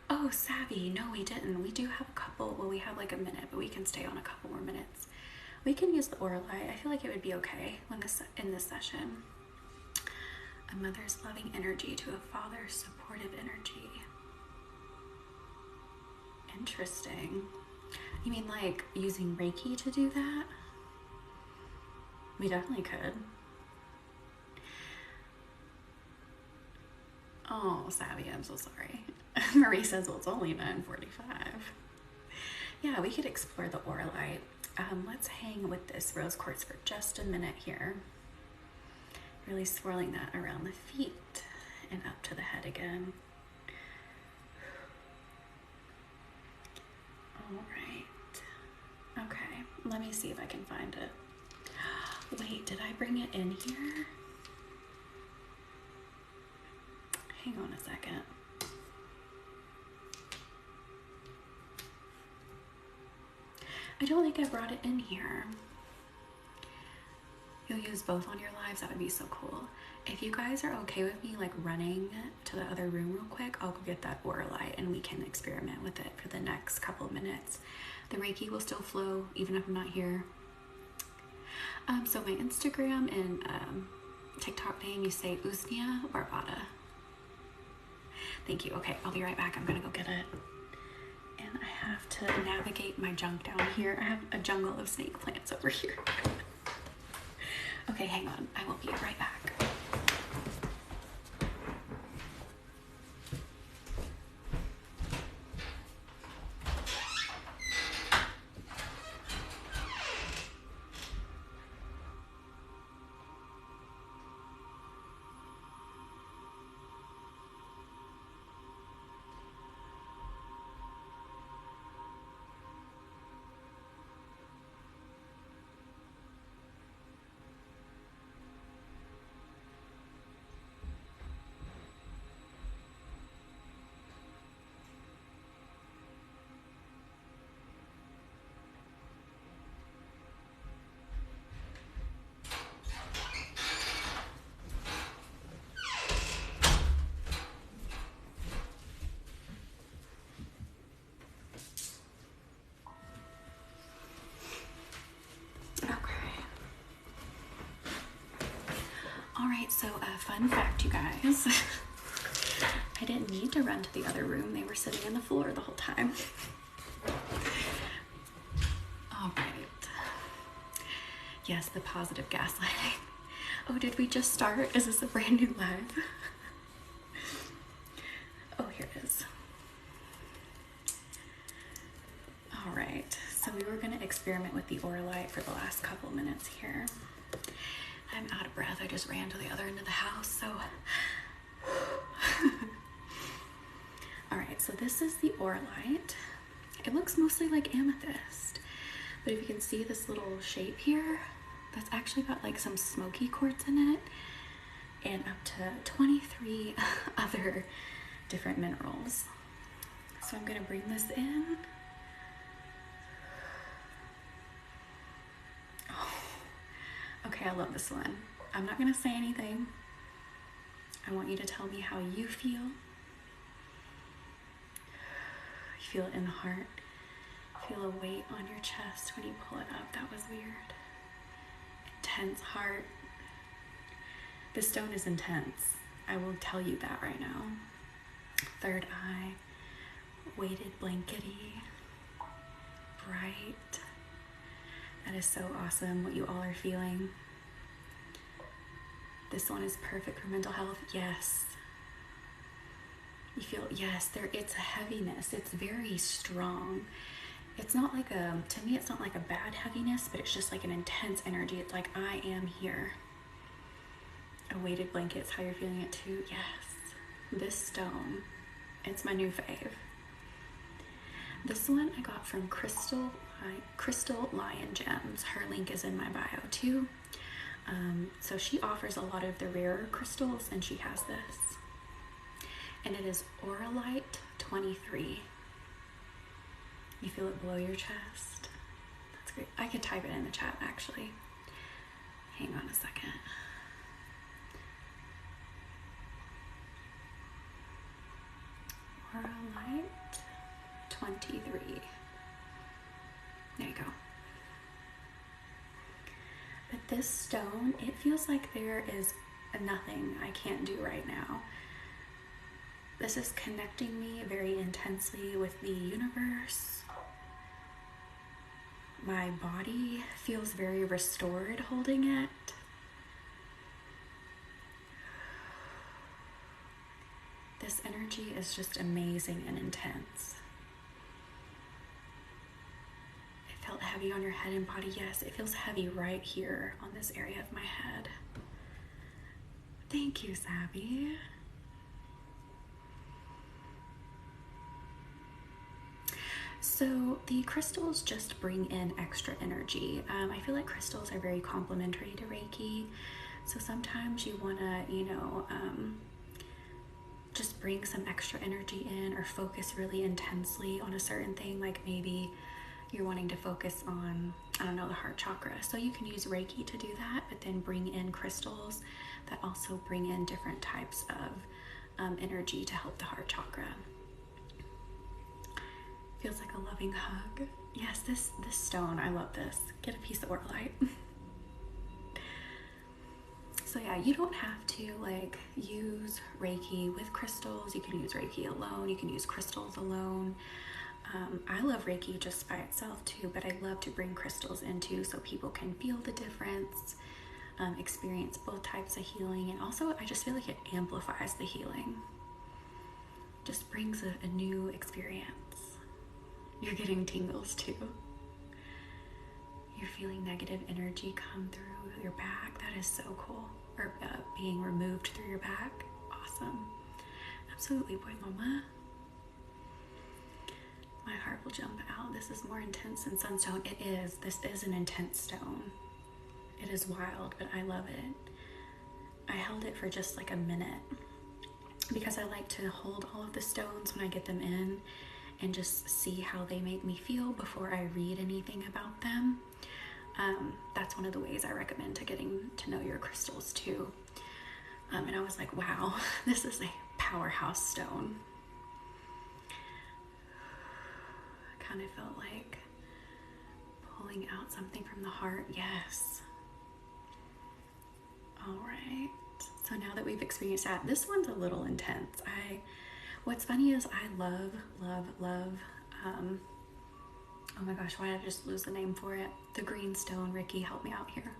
Oh, Savvy, no, we didn't. We do have a couple, well, we have like a minute, but we can stay on a couple more minutes. We can use the aura light. I feel like it would be okay in this session. A mother's loving energy to a father's supportive energy. Interesting. You mean like using Reiki to do that? We definitely could. Oh, Savvy, I'm so sorry. Marie says, well, it's only 9:45. Yeah, we could explore the aura light. Let's hang with this rose quartz for just a minute here. Really swirling that around the feet and up to the head again. All right. Okay, let me see if I can find it. Wait, did I bring it in here? Hang on a second. I don't think I brought it in here. You'll use both on your lives. That would be so cool. If you guys are okay with me like running to the other room real quick, I'll go get that aura light and we can experiment with it for the next couple of minutes. The Reiki will still flow even if I'm not here. So my Instagram and TikTok name, you say Usnia Barbata. Thank you. Okay, I'll be right back. I'm gonna go get it. And I have to navigate my junk down here. I have a jungle of snake plants over here. Okay, hang on. I will be right back. Alright, so fun fact, you guys. I didn't need to run to the other room. They were sitting on the floor the whole time. Alright. Yes, the positive gaslighting. Oh, did we just start? Is this a brand new live? Oh, here it is. Alright, so we were going to experiment with the aura light for the last couple minutes here. I'm out of breath. I just ran to the other end of the house, so. Alright, so this is the aura light. It looks mostly like amethyst, but if you can see this little shape here, that's actually got like some smoky quartz in it, and up to 23 other different minerals. So I'm gonna bring this in. Okay, I love this one. I'm not gonna say anything. I want you to tell me how you feel. You feel it in the heart. Feel a weight on your chest when you pull it up. That was weird. Intense heart. This stone is intense. I will tell you that right now. Third eye. Weighted blankety. Bright. That is so awesome what you all are feeling. This one is perfect for mental health. Yes. You feel, yes, it's a heaviness. It's very strong. It's not like to me, it's not like a bad heaviness, but it's just like an intense energy. It's like, I am here. A weighted blanket is how you're feeling it too. Yes. This stone, it's my new fave. This one I got from Crystal Lion Gems. Her link is in my bio too. So she offers a lot of the rarer crystals, and she has this. And it is Auralite 23. You feel it below your chest? That's great. I could type it in the chat actually. Hang on a second. Auralite 23. There you go. But this stone, it feels like there is nothing I can't do right now. This is connecting me very intensely with the universe. My body feels very restored holding it. This energy is just amazing and intense. It felt heavy on your head and body. Yes, it feels heavy right here on this area of my head. Thank you, Sabby. So the crystals just bring in extra energy. I feel like crystals are very complementary to Reiki. So sometimes you want to, just bring some extra energy in or focus really intensely on a certain thing. Like maybe you're wanting to focus on, I don't know, the heart chakra. So you can use Reiki to do that, but then bring in crystals that also bring in different types of energy to help the heart chakra. Feels like a loving hug. Yes, this stone, I love this. Get a piece of Orlite. So yeah, you don't have to like use Reiki with crystals. You can use Reiki alone. You can use crystals alone. I love Reiki just by itself too, but I love to bring crystals into so people can feel the difference, experience both types of healing, and also I just feel like it amplifies the healing. Just brings a new experience. You're getting tingles too. You're feeling negative energy come through your back. That is so cool. Or being removed through your back. Awesome. Absolutely, boy mama. My heart will jump out. This is more intense than sunstone. It is. This is an intense stone. It is wild, but I love it. I held it for just like a minute because I like to hold all of the stones when I get them in and just see how they make me feel before I read anything about them. That's one of the ways I recommend to getting to know your crystals too. And I was like, wow, this is a powerhouse stone. I kind of felt like pulling out something from the heart. Yes. All right. So now that we've experienced that, this one's a little intense. What's funny is I love, oh my gosh, why did I just lose the name for it? The green stone. Ricky, help me out here.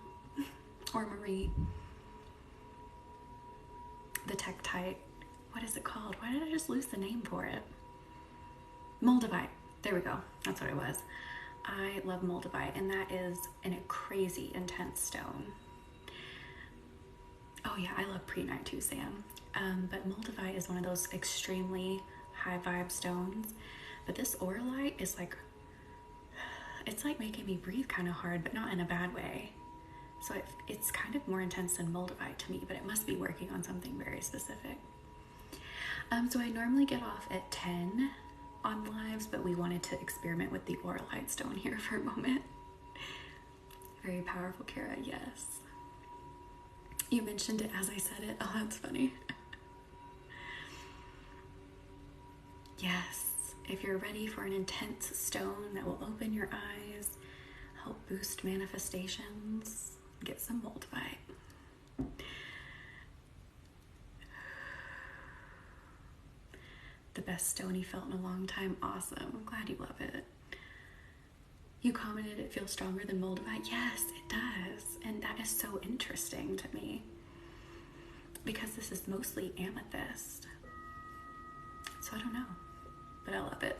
Or Marie. The Tektite. What is it called? Why did I just lose the name for it? Moldavite. There we go. That's what it was. I love Moldavite, and that is a crazy intense stone. Oh yeah, I love Prehnite too, Sam. But Moldavite is one of those extremely high vibe stones. But this Auralite is like, it's like making me breathe kind of hard, but not in a bad way. So it's kind of more intense than Moldavite to me, but it must be working on something very specific. So I normally get off at 10 on lives, but we wanted to experiment with the Auralite stone here for a moment. Very powerful, Kara, yes. You mentioned it as I said it. Oh, that's funny. Yes, if you're ready for an intense stone that will open your eyes, help boost manifestations, get some Moldavite. The best stone you felt in a long time. Awesome. I'm glad you love it. You commented it feels stronger than Moldavite. Yes, it does. And that is so interesting to me because this is mostly amethyst. So I don't know, but I love it.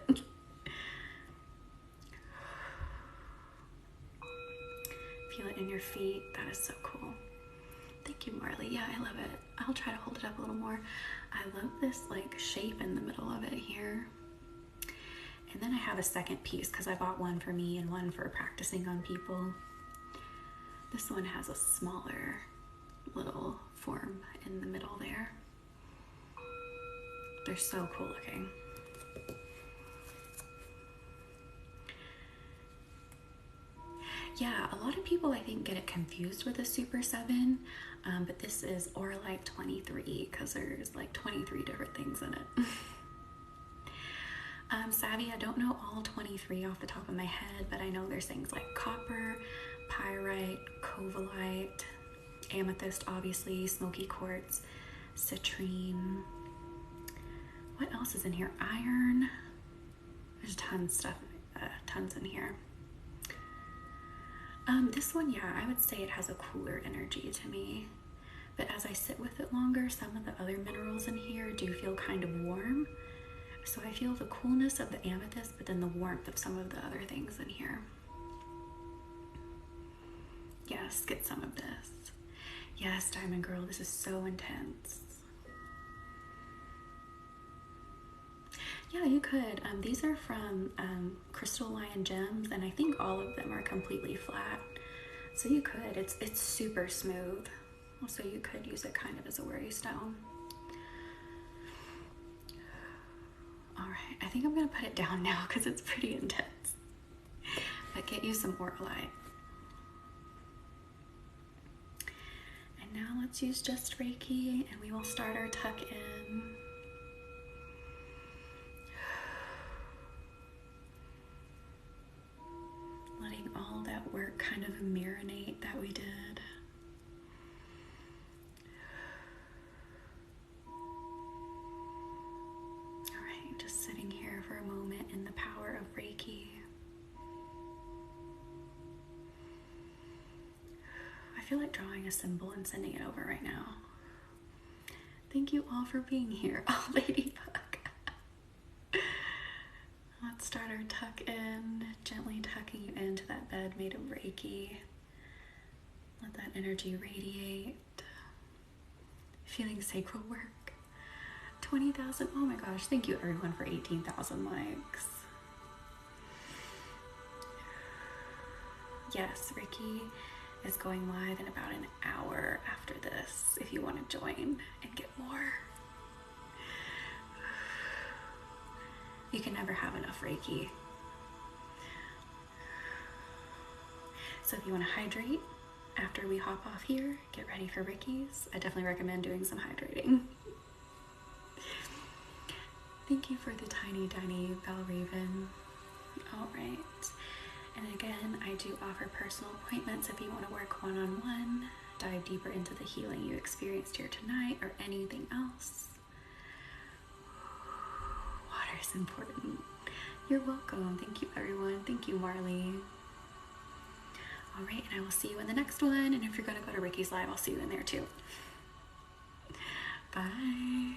Feel it in your feet. That is so cool. Thank you, Marley. Yeah, I love it. I'll try to hold it up a little more. I love this like shape in the middle of it here. And then I have a second piece because I bought one for me and one for practicing on people. This one has a smaller little form in the middle there. They're so cool looking. Yeah, a lot of people I think get it confused with a Super 7, but this is Auralite 23 because there's like 23 different things in it. Savvy, I don't know all 23 off the top of my head, but I know there's things like copper, pyrite, covalite, amethyst, obviously, smoky quartz, citrine. What else is in here? Iron. There's tons in here. This one, yeah, I would say it has a cooler energy to me. But as I sit with it longer, some of the other minerals in here do feel kind of warm. So I feel the coolness of the amethyst, but then the warmth of some of the other things in here. Yes, get some of this. Yes, Diamond Girl, this is so intense. Yeah, you could. These are from Crystal Lion Gems, and I think all of them are completely flat. So you could. It's super smooth. So you could use it kind of as a worry stone. All right, I think I'm gonna put it down now because it's pretty intense. But get you some Auralite. And now let's use just Reiki, and we will start our tuck in. Letting all that work kind of marinate that we did. feel like drawing a symbol and sending it over right now. Thank you all for being here. Oh, Ladybug. Let's start our tuck in, gently tucking you into that bed made of Reiki. Let that energy radiate. Feeling sacral work. 20,000. Oh my gosh, thank you everyone for 18,000 likes. Yes, Reiki is going live in about an hour after this if you want to join and get more. You can never have enough Reiki. So if you want to hydrate after we hop off here, get ready for Reiki's. I definitely recommend doing some hydrating. Thank you for the tiny bell raven. All right. And again, I do offer personal appointments if you want to work one-on-one, dive deeper into the healing you experienced here tonight or anything else. Water is important. You're welcome. Thank you, everyone. Thank you, Marley. All right, and I will see you in the next one. And if you're going to go to Ricky's Live, I'll see you in there too. Bye.